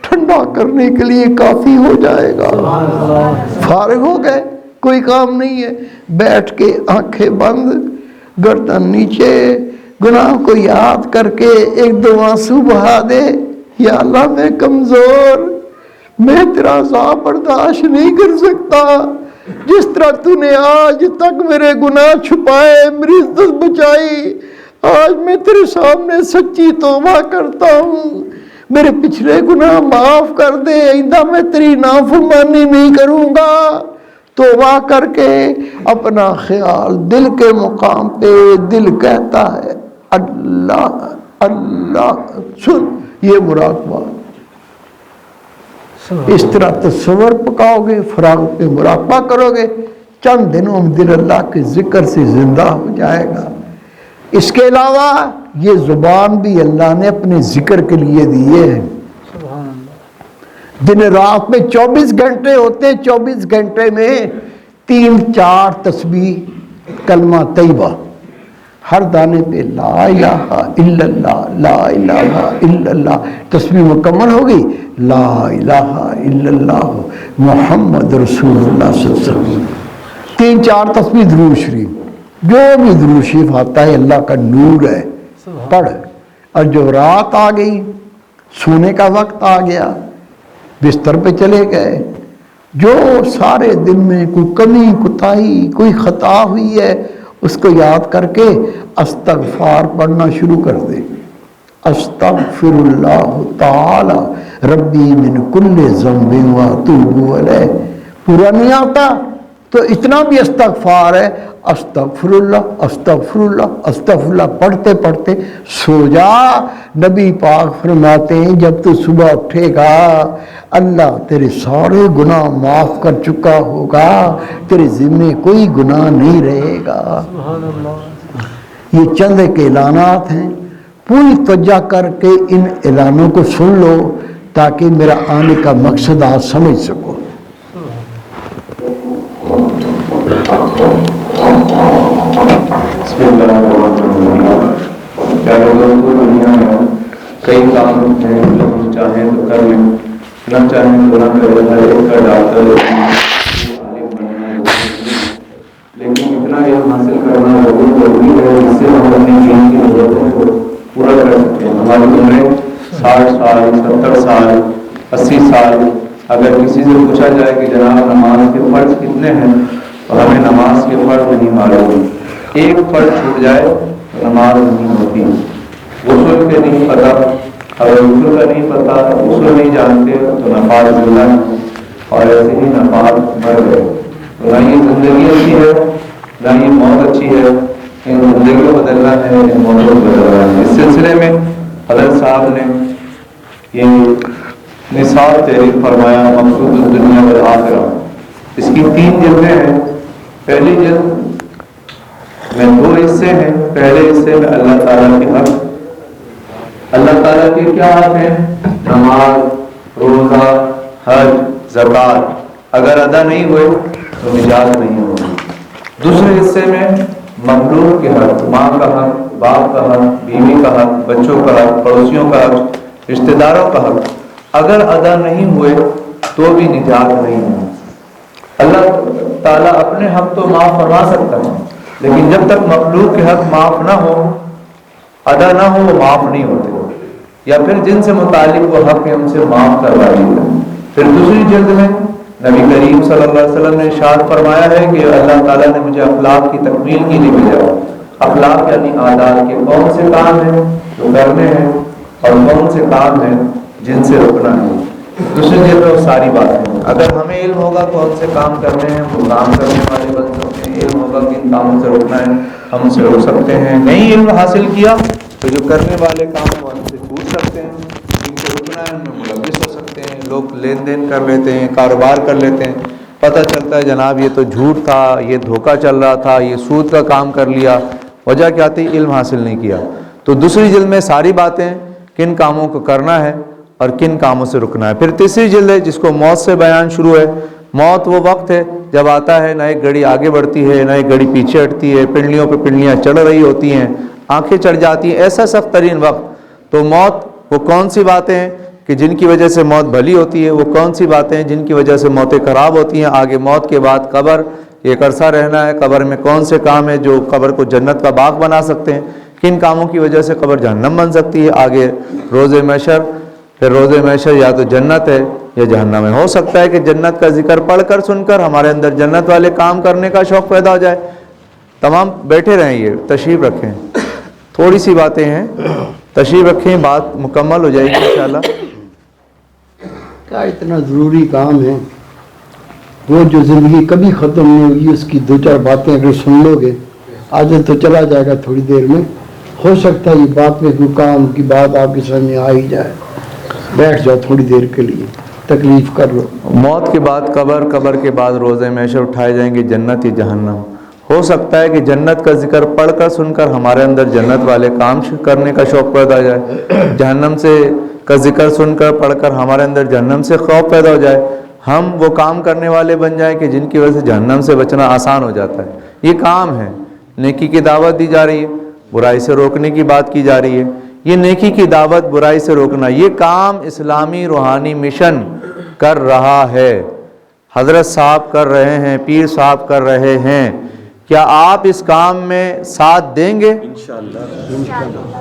ٹھنڈا کرنے کے لیے کافی ہو جائے گا. فارغ ہو گئے، کوئی کام نہیں ہے. بیٹھ کے آنکھیں بند، گردن نیچے، گناہ کو یاد کر کے ایک دو آنسو بہا دے. یا اللہ میں کمزور، میں تیرا عذاب برداشت نہیں کر سکتا. جس طرح تو نے آج تک میرے گناہ چھپائے، میری عزت بچائی، آج میں تیرے سامنے سچی توبہ کرتا ہوں. میرے پچھلے گناہ معاف کر دے، آئندہ میں تیری نافرمانی نہیں کروں گا. توبہ کر کے اپنا خیال دل کے مقام پہ، دل کہتا ہے اللہ اللہ. سن یہ مراقبہ. اس طرح تصور پکاؤ گے، فراغت پہ مراقبہ کرو گے، چند دنوں میں دل اللہ کے ذکر سے زندہ ہو جائے گا. اس کے علاوہ یہ زبان بھی اللہ نے اپنے ذکر کے لیے دی ہے. دن رات میں 24 گھنٹے ہوتے ہیں، 24 گھنٹے میں 3-4 تسبیح کلمہ طیبہ ہر دانے پہ لا الہ الا اللہ لا الہ الا اللہ. تسبیح مکمل ہوگی لا الہ الا اللہ محمد رسول اللہ صلی اللہ علیہ وسلم. 3-4 تسبیح درود شریف، جو بھی درود شریف آتا ہے اللہ کا نور ہے، پڑھ. اور جو رات آ گئی، سونے کا وقت آ گیا، بستر پہ چلے گئے، جو سارے دن میں کوئی کمی کوتاہی کوئی خطا ہوئی ہے اس کو یاد کر کے استغفار پڑھنا شروع کر دے. استغفر اللہ تعالی ربی من کل ذنب واتوب الیہ. پورا نہیں آتا تو اتنا بھی استغفار ہے، استغفر اللہ استغفر اللہ استغفر اللہ پڑھتے پڑھتے سو جا. نبی پاک فرماتے ہیں جب تو صبح اٹھے گا اللہ تیرے سارے گناہ معاف کر چکا ہوگا، تیرے ذمے کوئی گناہ نہیں رہے گا. یہ چند ایک اعلانات ہیں، پوری توجہ کر کے ان اعلانوں کو سن لو تاکہ میرا آنے کا مقصد آپ سمجھ سکو. کیا لوگوں کو دنیا میں کئی کام ہیں جو ہم چاہیں تو کر لیں، نہ چاہیں تو نہ کریں. ہر ایک کا ڈاکٹر لیکن اتنا علم حاصل کرنا بہت ضروری ہے جس سے ہم اپنی دین کی ضرورتوں کو پورا کر سکتے ہیں. ہماری عمریں 60 سال 70 سال 80 سال. اگر کسی سے پوچھا جائے کہ جناب نماز کے فرض کتنے ہیں تو ہمیں نماز کے فرض نہیں معلوم. ایک فرض چھوٹ جائے تو نماز نہیں ہوتی. غسل کے نہیں پتہ، اگر غسل کا نہیں پتہ، غسل نہیں جانتے تو نفاذ زندہ ہے اور ایسے ہی نفاذ مر گئے. تو نہ یہ زندگی اچھی ہے نہ یہ موت اچھی ہے. ان بندے کو بدلنا ہے، موت کو بدلنا ہے۔ اس سلسلے میں حضرت صاحب نے یہ نصاب تحریر فرمایا مقصود الدنیا والآخرہ، اس کی 3 جلدیں ہیں۔ پہلی جلد میں 2 حصے ہیں۔ پہلے حصے میں اللہ تعالیٰ کے حق، اللہ تعالیٰ کے کیا حق ہیں؟ نماز، روزہ، حج، زکوٰۃ اگر ادا نہیں ہوئے تو نجات نہیں ہوگی۔ دوسرے حصے میں مخلوق کے حق، ماں کا حق، باپ کا حق، بیوی کا حق، بچوں کا حق، پڑوسیوں کا حق، رشتہ داروں کا حق اگر ادا نہیں ہوئے تو بھی نجات نہیں ہوگی۔ اللہ تعالیٰ اپنے حق تو معاف فرما سکتا ہے، لیکن جب تک مخلوق کے حق معاف نہ ہو، ادا نہ ہو، وہ معاف نہیں ہوتے، یا پھر جن سے متعلق وہ حق ہے ان سے معاف کروا دیتا ہے۔ پھر دوسری جلد میں نبی کریم صلی اللہ علیہ وسلم نے ارشاد فرمایا ہے کہ اللہ تعالیٰ نے مجھے اخلاق کی تکمیل کے لیے بھیجا۔ اخلاق یعنی عادات کے کون سے کام ہیں جو کرنے ہیں اور کون سے کام ہیں جن سے رکنا ہے۔ دوسری جلد میں ساری باتیں، اگر ہمیں علم ہوگا کون سے کام کرنے ہیں وہ کام کرنے والے بن سکتے ہیں، علم ہوگا کن کاموں سے رکنا ہے ہم ان سے روک سکتے ہیں، نہیں علم حاصل کیا تو جو کرنے والے کام ہیں وہ ان سے چھوٹ سکتے ہیں، جن سے رکنا ہے ان میں ملوث ہو سکتے ہیں۔ لوگ لین دین کر لیتے ہیں، کاروبار کر لیتے ہیں، پتہ چلتا ہے جناب یہ تو جھوٹ تھا، یہ دھوکہ چل رہا تھا، یہ سود کا کام کر لیا، وجہ کیا تھی؟ علم حاصل نہیں کیا۔ تو دوسری جلد میں ساری باتیں کن کاموں کو کرنا ہے اور کن کاموں سے رکنا ہے۔ پھر تیسری جلد ہے جس کو موت سے بیان شروع ہے۔ موت وہ وقت ہے جب آتا ہے، نہ ایک گھڑی آگے بڑھتی ہے نہ ایک گھڑی پیچھے ہٹتی ہے، پنڈلیوں پہ پنڈلیاں چڑھ رہی ہوتی ہیں، آنکھیں چڑھ جاتی ہیں، ایسا سخت ترین وقت۔ تو موت وہ کون سی باتیں ہیں کہ جن کی وجہ سے موت بھلی ہوتی ہے، وہ کون سی باتیں ہیں جن کی وجہ سے موتیں خراب ہوتی ہیں۔ آگے موت کے بعد قبر، ایک عرصہ رہنا ہے، قبر میں کون سے کام ہیں جو قبر کو جنت کا باغ بنا سکتے ہیں، کن کاموں کی وجہ سے قبر جہنم بن سکتی ہے۔ آگے روز محشر، پھر روز محشر یا تو جنت ہے یا جہنم ہے۔ ہو سکتا ہے کہ جنت کا ذکر پڑھ کر سن کر ہمارے اندر جنت والے کام کرنے کا شوق پیدا ہو جائے۔ تمام بیٹھے رہیں، یہ تشریف رکھیں، تھوڑی سی باتیں ہیں، تشریف رکھیں، بات مکمل ہو جائے گی انشاءاللہ۔ کیا اتنا ضروری کام ہے، وہ جو زندگی کبھی ختم نہیں ہوگی، اس کی 2-4 باتیں اگر سن لو گے، آج تو چلا جائے گا تھوڑی دیر میں، ہو سکتا ہے یہ بات میں کوئی کام کی بات آپ کے سامنے آ ہی جائے، بیٹھ جاؤ تھوڑی دیر کے لیے، تکلیف کر لو۔ موت کے بعد قبر، قبر کے بعد روز محشر، اٹھائے جائیں گے جنت یا جہنم۔ ہو سکتا ہے کہ جنت کا ذکر پڑھ کر سن کر ہمارے اندر جنت والے کام کرنے کا شوق پیدا ہو جائے، جہنم سے کا ذکر سن کر پڑھ کر ہمارے اندر جہنم سے خوف پیدا ہو جائے، ہم وہ کام کرنے والے بن جائیں کہ جن کی وجہ سے جہنم سے بچنا آسان ہو جاتا ہے۔ یہ کام ہے، نیکی کی دعوت دی جا رہی ہے، برائی سے روکنے کی بات کی جا رہی ہے۔ یہ نیکی کی دعوت، برائی سے روکنا، یہ کام اسلامی روحانی مشن کر رہا ہے، حضرت صاحب کر رہے ہیں، پیر صاحب کر رہے ہیں۔ کیا آپ اس کام میں ساتھ دیں گے؟ انشاءاللہ۔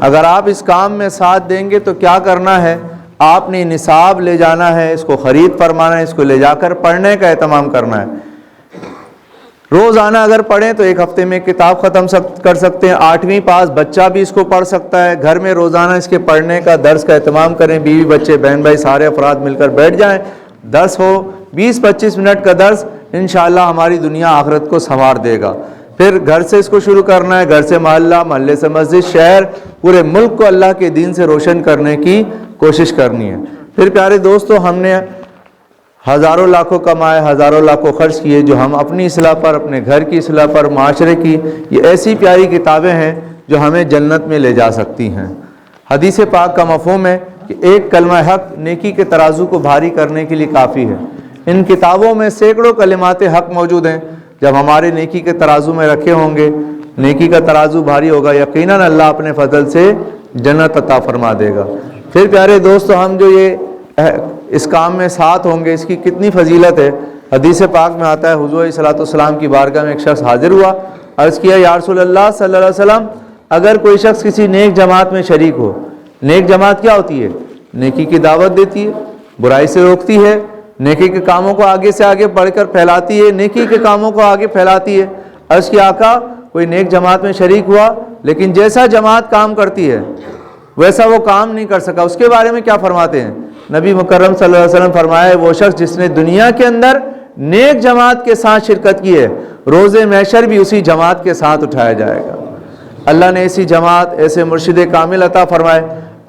اگر آپ اس کام میں ساتھ دیں گے تو کیا کرنا ہے؟ آپ نے نصاب لے جانا ہے، اس کو خرید فرمانا ہے، اس کو لے جا کر پڑھنے کا اہتمام کرنا ہے۔ روزانہ اگر پڑھیں تو 1 ہفتے میں کتاب ختم کر سکتے ہیں۔ 8ویں پاس بچہ بھی اس کو پڑھ سکتا ہے۔ گھر میں روزانہ اس کے پڑھنے کا، درس کا اہتمام کریں، بیوی بچے بہن بھائی سارے افراد مل کر بیٹھ جائیں، درس ہو 20-25 منٹ کا درس، انشاءاللہ ہماری دنیا آخرت کو سنوار دے گا۔ پھر گھر سے اس کو شروع کرنا ہے، گھر سے محلہ، محلے سے مسجد، شہر، پورے ملک کو اللہ کے دین سے روشن کرنے کی کوشش کرنی ہے۔ پھر پیارے دوستو، ہم نے ہزاروں لاکھوں کمائے، ہزاروں لاکھوں خرچ کیے، جو ہم اپنی اصلاح پر، اپنے گھر کی اصلاح پر، معاشرے کی، یہ ایسی پیاری کتابیں ہیں جو ہمیں جنت میں لے جا سکتی ہیں۔ حدیث پاک کا مفہوم ہے کہ ایک کلمہ حق نیکی کے ترازو کو بھاری کرنے کے لیے کافی ہے۔ ان کتابوں میں سینکڑوں کلمات حق موجود ہیں، جب ہمارے نیکی کے ترازو میں رکھے ہوں گے، نیکی کا ترازو بھاری ہوگا، یقیناً اللہ اپنے فضل سے جنت عطا فرما دے گا۔ پھر پیارے دوستو، ہم جو یہ اس کام میں ساتھ ہوں گے، اس کی کتنی فضیلت ہے۔ حدیث پاک میں آتا ہے، حضور علیہ الصلوۃ کی بارگاہ میں ایک شخص حاضر ہوا، عرض کیا یا رسول اللہ صلی اللہ علیہ وسلم، اگر کوئی شخص کسی نیک جماعت میں شریک ہو، نیک جماعت کیا ہوتی ہے؟ نیکی کی دعوت دیتی ہے، برائی سے روکتی ہے، نیکی کے کاموں کو آگے سے آگے بڑھ کر پھیلاتی ہے، نیکی کے کاموں کو آگے پھیلاتی ہے۔ عرض کیا آقا، کوئی نیک جماعت میں شریک ہوا لیکن جیسا جماعت کام کرتی ہے ویسا وہ کام نہیں کر سکا، اس کے بارے میں کیا فرماتے ہیں؟ نبی مکرم صلی اللہ علیہ وسلم فرمایا، وہ شخص جس نے دنیا کے اندر نیک جماعت کے ساتھ شرکت کی ہے، روز محشر بھی اسی جماعت کے ساتھ اٹھایا جائے گا۔ اللہ نے ایسی جماعت، ایسے مرشد کامل عطا فرمائے۔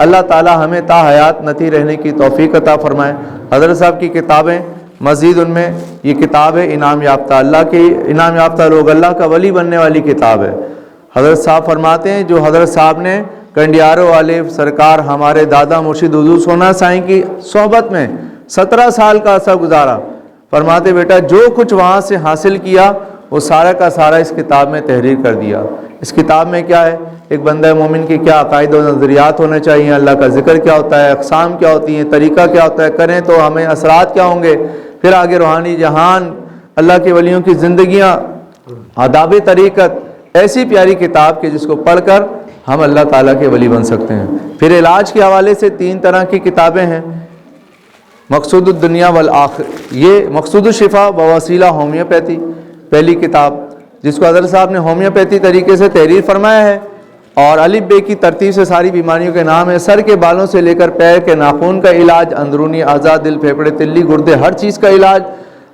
اللہ تعالی ہمیں تا حیات نتی رہنے کی توفیق عطا فرمائے۔ حضرت صاحب کی کتابیں مزید ان میں یہ کتاب ہے انعام یافتہ، اللہ کے انعام یافتہ لوگ، اللہ کا ولی بننے والی کتاب ہے۔ حضرت صاحب فرماتے ہیں جو حضرت صاحب نے کنڈیاروں والے سرکار ہمارے دادا مرشد حضور سونا سائیں کی صحبت میں 17 سال کا عرصہ گزارا، فرماتے بیٹا جو کچھ وہاں سے حاصل کیا وہ سارا کا سارا اس کتاب میں تحریر کر دیا۔ اس کتاب میں کیا ہے، ایک بندہ مومن کے کیا عقائد و نظریات ہونے چاہیے، اللہ کا ذکر کیا ہوتا ہے، اقسام کیا ہوتی ہیں، طریقہ کیا ہوتا ہے، کریں تو ہمیں اثرات کیا ہوں گے، پھر آگے روحانی جہان، اللہ کے ولیوں کی زندگیاں، آداب طریقت، ایسی پیاری کتاب کہ جس کو پڑھ کر ہم اللہ تعالیٰ کے ولی بن سکتے ہیں۔ پھر علاج کے حوالے سے 3 طرح کی کتابیں ہیں، مقصود الدنیا والآخر، یہ مقصود الشفا بوسیلہ ہومیوپیتھی پہلی کتاب جس کو حضرت صاحب نے ہومیوپیتھی طریقے سے تحریر فرمایا ہے، اور الف بے کی ترتیب سے ساری بیماریوں کے نام ہے، سر کے بالوں سے لے کر پیر کے ناخن کا علاج، اندرونی اعضاء، دل، پھیپھڑے، تلی، گردے، ہر چیز کا علاج،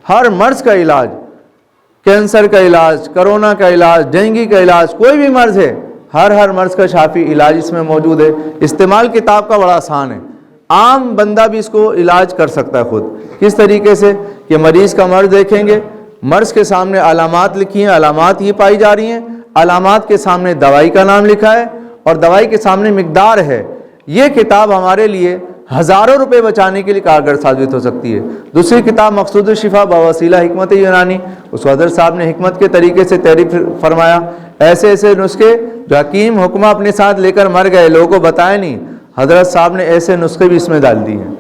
ہر مرض کا علاج، کینسر کا علاج، کرونا کا علاج، ڈینگی کا علاج، کوئی بھی مرض ہے ہر مرض کا شافی علاج اس میں موجود ہے۔ استعمال کتاب کا بڑا آسان ہے، عام بندہ بھی اس کو علاج کر سکتا ہے خود۔ کس طریقے سے کہ مریض کا مرض دیکھیں گے، مرض کے سامنے علامات لکھی ہیں، علامات یہ پائی جا رہی ہیں، علامات کے سامنے دوائی کا نام لکھا ہے اور دوائی کے سامنے مقدار ہے۔ یہ کتاب ہمارے لیے ہزاروں روپے بچانے کے لیے کارگر ثابت ہو سکتی ہے۔ دوسری کتاب مقصود الشفا بوسیلہ حکمت یونانی، اس کو حضرت صاحب نے حکمت کے طریقے سے تحریر فرمایا، ایسے ایسے نسخے جو حکیم حکمہ اپنے ساتھ لے کر مر گئے، لوگوں کو بتائے نہیں، حضرت صاحب نے ایسے نسخے بھی اس میں ڈال دی ہیں۔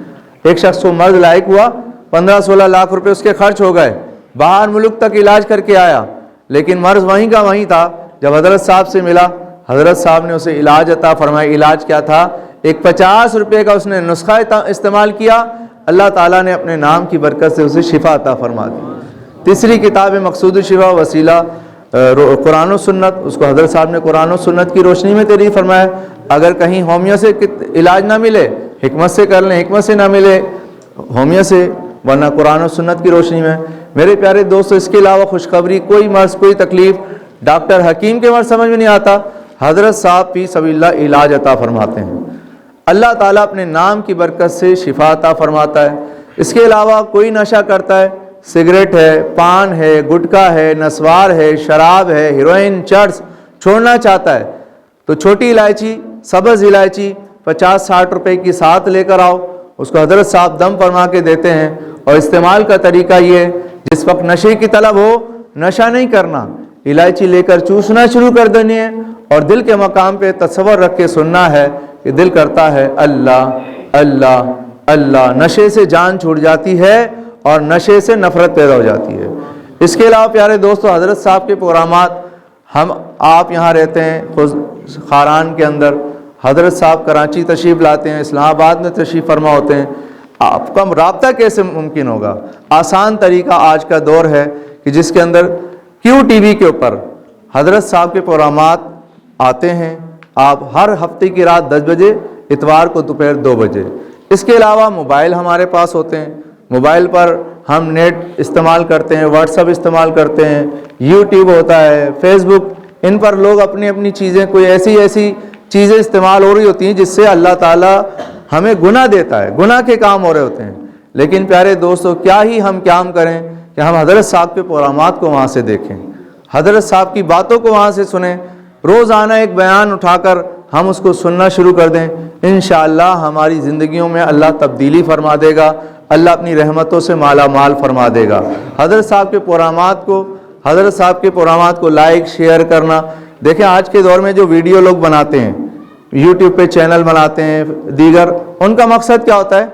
ایک شخص کو مرض لائق ہوا، 15-16 لاکھ روپے اس کے خرچ ہو گئے، باہر ملک تک علاج کر کے آیا، لیکن مرض وہیں کا وہیں تھا۔ جب حضرت صاحب سے ملا، حضرت صاحب نے اسے علاج عطا فرمایا۔ علاج کیا تھا؟ ایک 50 روپے کا اس نے نسخہ استعمال کیا، اللہ تعالیٰ نے اپنے نام کی برکت سے اسے شفا عطا فرما دی۔ تیسری کتاب ہے مقصود الشفا وسیلہ قرآن و سنت، اس کو حضرت صاحب نے قرآن و سنت کی روشنی میں تحریر فرمایا۔ اگر کہیں ہومیو سے علاج نہ ملے، حکمت سے کر لیں، حکمت سے نہ ملے ہومیو سے، ورنہ قرآن و سنت کی روشنی میں۔ میرے پیارے دوستو، اس کے علاوہ خوشخبری، کوئی مرض، کوئی تکلیف ڈاکٹر حکیم کے مرض سمجھ میں نہیں آتا، حضرت صاحب فی سبیل اللہ علاج عطا فرماتے ہیں۔ اللہ تعالیٰ اپنے نام کی برکت سے شفا عطا فرماتا ہے۔ اس کے علاوہ کوئی نشہ کرتا ہے، سگریٹ ہے، پان ہے، گٹکا ہے، نسوار ہے، شراب ہے، ہیروئن، چرس چھوڑنا چاہتا ہے تو چھوٹی الائچی، سبز الائچی 50-60 روپے کی ساتھ لے کر آؤ، اس کو حضرت صاحب دم فرما کے دیتے ہیں۔ اور استعمال کا طریقہ یہ ہے، جس وقت نشے کی طلب ہو، نشہ نہیں کرنا، الائچی لے کر چوسنا شروع کر دینی ہے اور دل کے مقام پہ تصور رکھ کے سننا ہے کہ دل کرتا ہے اللہ اللہ اللہ، نشے سے جان چھوٹ جاتی ہے اور نشے سے نفرت پیدا ہو جاتی ہے۔ اس کے علاوہ پیارے دوستو، حضرت صاحب کے پروگرامات، آپ یہاں رہتے ہیں خاران کے اندر، حضرت صاحب کراچی تشریف لاتے ہیں، اسلام آباد میں تشریف فرما ہوتے ہیں، آپ کا رابطہ کیسے ممکن ہوگا؟ آسان طریقہ آج کا دور ہے کہ جس کے اندر کیو ٹی وی کے اوپر حضرت صاحب کے پروگرامات آتے ہیں، آپ ہر ہفتے کی رات 10 بجے، اتوار کو دوپہر 2 بجے۔ اس کے علاوہ موبائل ہمارے پاس ہوتے ہیں، موبائل پر ہم نیٹ استعمال کرتے ہیں، واٹس ایپ استعمال کرتے ہیں، یوٹیوب ہوتا ہے، فیس بک، ان پر لوگ اپنی اپنی چیزیں، کوئی ایسی چیزیں استعمال ہو رہی ہوتی ہیں جس سے اللہ تعالیٰ ہمیں گناہ دیتا ہے، گناہ کے کام ہو رہے ہوتے ہیں۔ لیکن پیارے دوستو، کیا ہی ہم کام کریں کہ ہم حضرت صاحب کے پروگرامات کو وہاں سے دیکھیں، حضرت صاحب کی باتوں کو وہاں سے سنیں، روزانہ ایک بیان اٹھا کر ہم اس کو سننا شروع کر دیں، انشاءاللہ ہماری زندگیوں میں اللہ تبدیلی فرما دے گا، اللہ اپنی رحمتوں سے مالا مال فرما دے گا۔ حضرت صاحب کے پروگرامات کو لائک شیئر کرنا، دیکھیں آج کے دور میں جو ویڈیو لوگ بناتے ہیں، یوٹیوب پہ چینل بناتے ہیں دیگر، ان کا مقصد کیا ہوتا ہے؟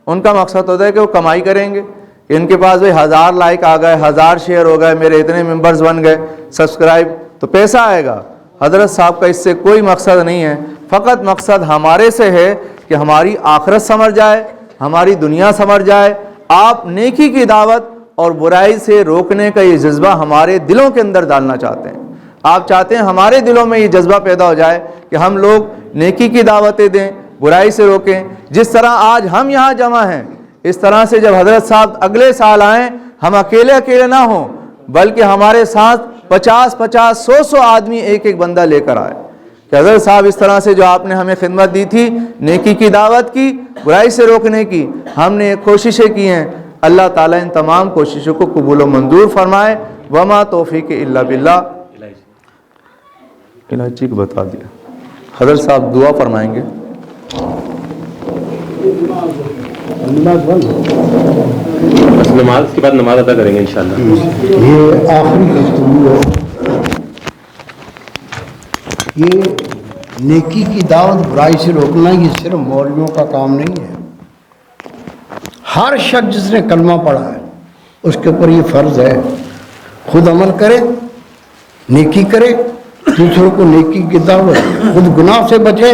ان کا مقصد ہوتا ہے کہ وہ کمائی کریں گے، ان کے پاس 1000 لائک آ گئے، 1000 شیئر ہو گئے، میرے اتنے ممبرز بن گئے، سبسکرائب، تو پیسہ آئے گا۔ حضرت صاحب کا اس سے کوئی مقصد نہیں ہے، فقط مقصد ہمارے سے ہے کہ ہماری آخرت سنور جائے، ہماری دنیا سنور جائے۔ آپ نیکی کی دعوت اور برائی سے روکنے کا یہ جذبہ ہمارے دلوں کے اندر ڈالنا چاہتے ہیں۔ آپ چاہتے ہیں ہمارے دلوں میں یہ جذبہ پیدا ہو جائے کہ ہم لوگ نیکی کی دعوتیں دیں، برائی سے روکیں۔ جس طرح آج ہم یہاں جمع ہیں، اس طرح سے جب حضرت صاحب اگلے سال آئیں، ہم اکیلے نہ ہوں، بلکہ ہمارے ساتھ 50-50 100 آدمی ایک بندہ لے کر آئے۔ کہ حضرت صاحب اس طرح سے جو آپ نے ہمیں خدمت دی تھی، نیکی کی دعوت کی، برائی سے روکنے کی، ہم نے کوششیں کی ہیں، اللہ تعالیٰ ان تمام کوششوں کو قبول و منظور فرمائے۔ وما توفیق الا باللہ۔ الہی کو بتا دیا، حضرت صاحب دعا فرمائیں گے۔ بس نماز کے بعد نماز ادا کریں گے انشاءاللہ۔ یہ آخری گفتگو ہے۔ یہ نیکی کی دعوت، برائی سے روکنا، یہ صرف مولویوں کا کام نہیں ہے۔ ہر شخص جس نے کلمہ پڑھا ہے اس کے اوپر یہ فرض ہے، خود عمل کرے، نیکی کرے، دوسروں کو نیکی کی دعوت، خود گناہ سے بچے،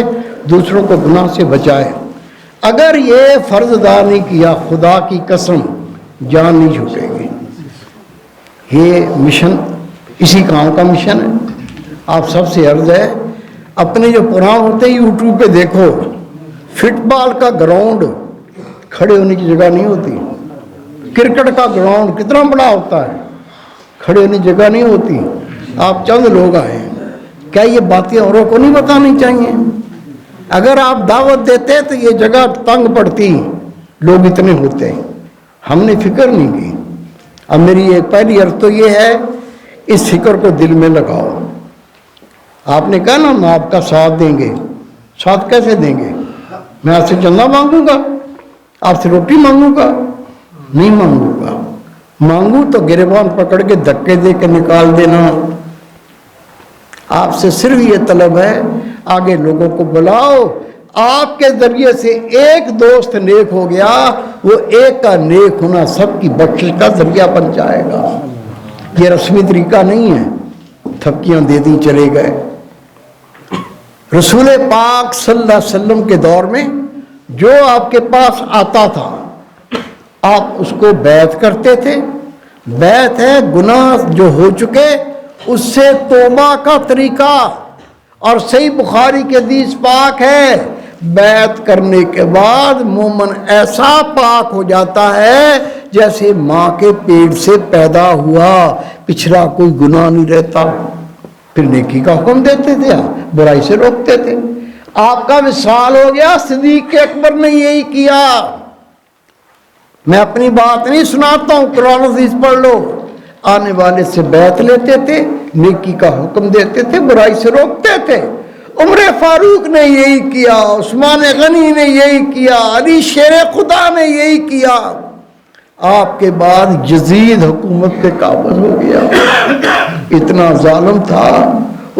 دوسروں کو گناہ سے بچائے۔ اگر یہ فرض ادا نہیں کیا، خدا کی قسم جان نہیں چھوٹے گی۔ یہ مشن اسی کام کا مشن ہے۔ آپ سب سے عرض ہے، اپنے جو پروگرام ہوتے ہیں یوٹیوب پہ دیکھو، فٹ بال کا گراؤنڈ کھڑے ہونے کی جگہ نہیں ہوتی، کرکٹ کا گراؤنڈ کتنا بڑا ہوتا ہے، کھڑے ہونے کی جگہ نہیں ہوتی۔ آپ چند لوگ آئے ہیں، کیا یہ باتیں اوروں کو نہیں بتانی چاہیے؟ اگر آپ دعوت دیتے تو یہ جگہ تنگ پڑتی، لوگ اتنے ہوتے ہیں، ہم نے فکر نہیں کی۔ اب میری ایک پہلی عرض تو یہ ہے، اس فکر کو دل میں لگاؤ۔ آپ نے کہا نا ہم آپ کا ساتھ دیں گے، ساتھ کیسے دیں گے؟ میں آپ سے چندہ مانگوں گا، آپ سے روٹی مانگوں گا؟ نہیں مانگوں گا۔ مانگوں تو گریبان پکڑ کے دھکے دے کے نکال دینا۔ آپ سے صرف یہ طلب ہے، آگے لوگوں کو بلاؤ، آپ کے ذریعے سے ایک دوست نیک ہو گیا، وہ ایک کا نیک ہونا سب کی بخشش کا ذریعہ بن جائے گا۔ یہ رسمی طریقہ نہیں ہے، تھپکیاں دے دی چلے گئے۔ رسول پاک صلی اللہ علیہ وسلم کے دور میں جو آپ کے پاس آتا تھا، آپ اس کو بیعت کرتے تھے۔ بیعت ہے گناہ جو ہو چکے اس سے توبہ کا طریقہ، اور صحیح بخاری کے حدیث پاک ہے، بیعت کرنے کے بعد مومن ایسا پاک ہو جاتا ہے جیسے ماں کے پیٹ سے پیدا ہوا، پچھلا کوئی گناہ نہیں رہتا۔ پھر نیکی کا حکم دیتے تھے، برائی سے روکتے تھے۔ آپ کا وصال ہو گیا، صدیق اکبر نے یہی کیا۔ میں اپنی بات نہیں سناتا ہوں، قرآن حدیث پڑھ لو۔ آنے والے سے بیعت لیتے تھے، نیکی کا حکم دیتے تھے، برائی سے روکتے تھے۔ عمر فاروق نے یہی کیا، عثمان غنی نے یہی کیا، علی شیر خدا نے یہی کیا۔ آپ کے بعد یزید حکومت پہ قابض ہو گیا، اتنا ظالم تھا،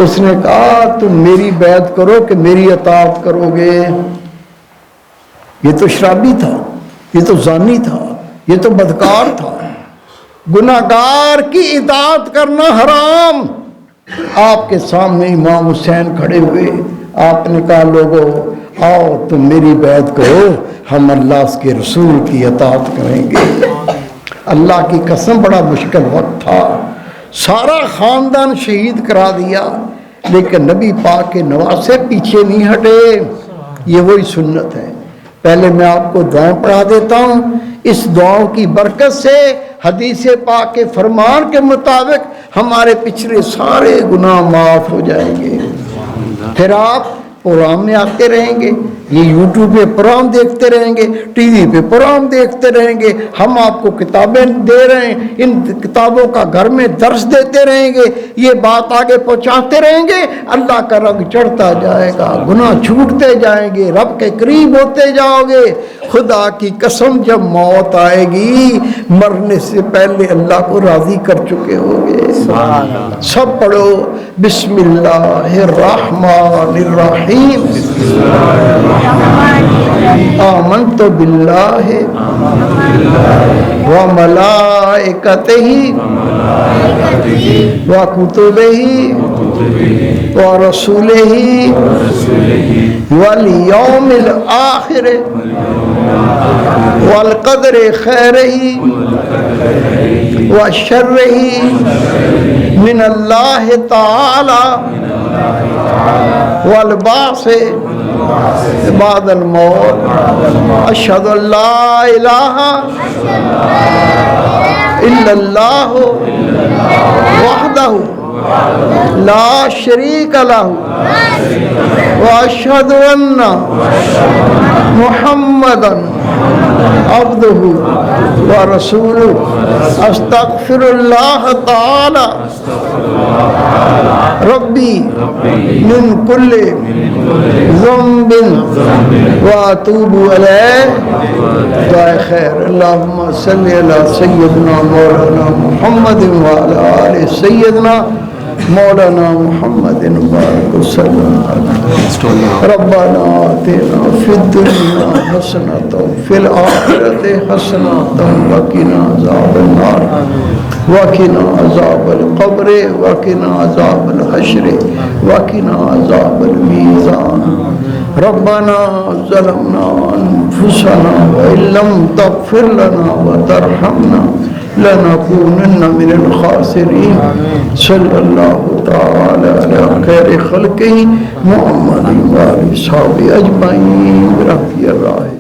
اس نے کہا تم میری بیعت کرو کہ میری اطاعت کرو گے۔ یہ تو شرابی تھا، یہ تو زانی تھا، یہ تو بدکار تھا، گناہگار کی اطاعت کرنا حرام۔ آپ کے سامنے امام حسین کھڑے ہوئے، آپ نے کہا لوگوں آؤ تم میری بیعت کرو، ہم اللہ اس کے رسول کی اطاعت کریں گے۔ اللہ کی قسم بڑا مشکل وقت تھا، سارا خاندان شہید کرا دیا، لیکن نبی پاک کے نواسے پیچھے نہیں ہٹے۔ یہ وہی سنت ہے۔ پہلے میں آپ کو دعا پڑھا دیتا ہوں، اس دعاؤں کی برکت سے حدیث پاک کے فرمان کے مطابق ہمارے پچھلے سارے گناہ معاف ہو جائیں گے۔ پھر آپ پروگرام میں آتے رہیں گے، یہ یوٹیوب پہ پروگرام دیکھتے رہیں گے، ٹی وی پہ پروگرام دیکھتے رہیں گے، ہم آپ کو کتابیں دے رہے ہیں، ان کتابوں کا گھر میں درس دیتے رہیں گے، یہ بات آگے پہنچاتے رہیں گے، اللہ کا رنگ چڑھتا جائے گا، گناہ چھوٹتے جائیں گے، رب کے قریب ہوتے جاؤ گے۔ خدا کی قسم جب موت آئے گی، مرنے سے پہلے اللہ کو راضی کر چکے ہوگے۔ سب پڑھو بسم اللہ الرحمن الرحیم، آمنت باللہ وملائکتہ وکتبہ ورسولہ والیوم الآخر والقدر خیرہ وشرہ من اللہ تعالی والبعث بعد الموت، اشہد ان لا الہ الا اللہ وحدہ لا شریک لہ واشهد ان محمدا عبده ورسوله استغفر الله تعالى ربي من كل ذنب واتوب اليه. دعائے خیر. اللهم صل على سيدنا مولانا محمد وعلى آل سيدنا مولانا محمد وبارك وسلم. ربنا آتنا في الدنيا حسنة وفي الآخرة حسنة وقنا عذاب النار وقنا عذاب القبر وقنا عذاب الحشر وقنا عذاب الميزان. ربنا ظلمنا أنفسنا وإن لم تغفر لنا وترحمنا لنكونن من الخاسرين. صلی اللہ تعالی علی خیر خلقہ محمد و آلہ وصحبہ اجمعین برحمتہ الرحمن.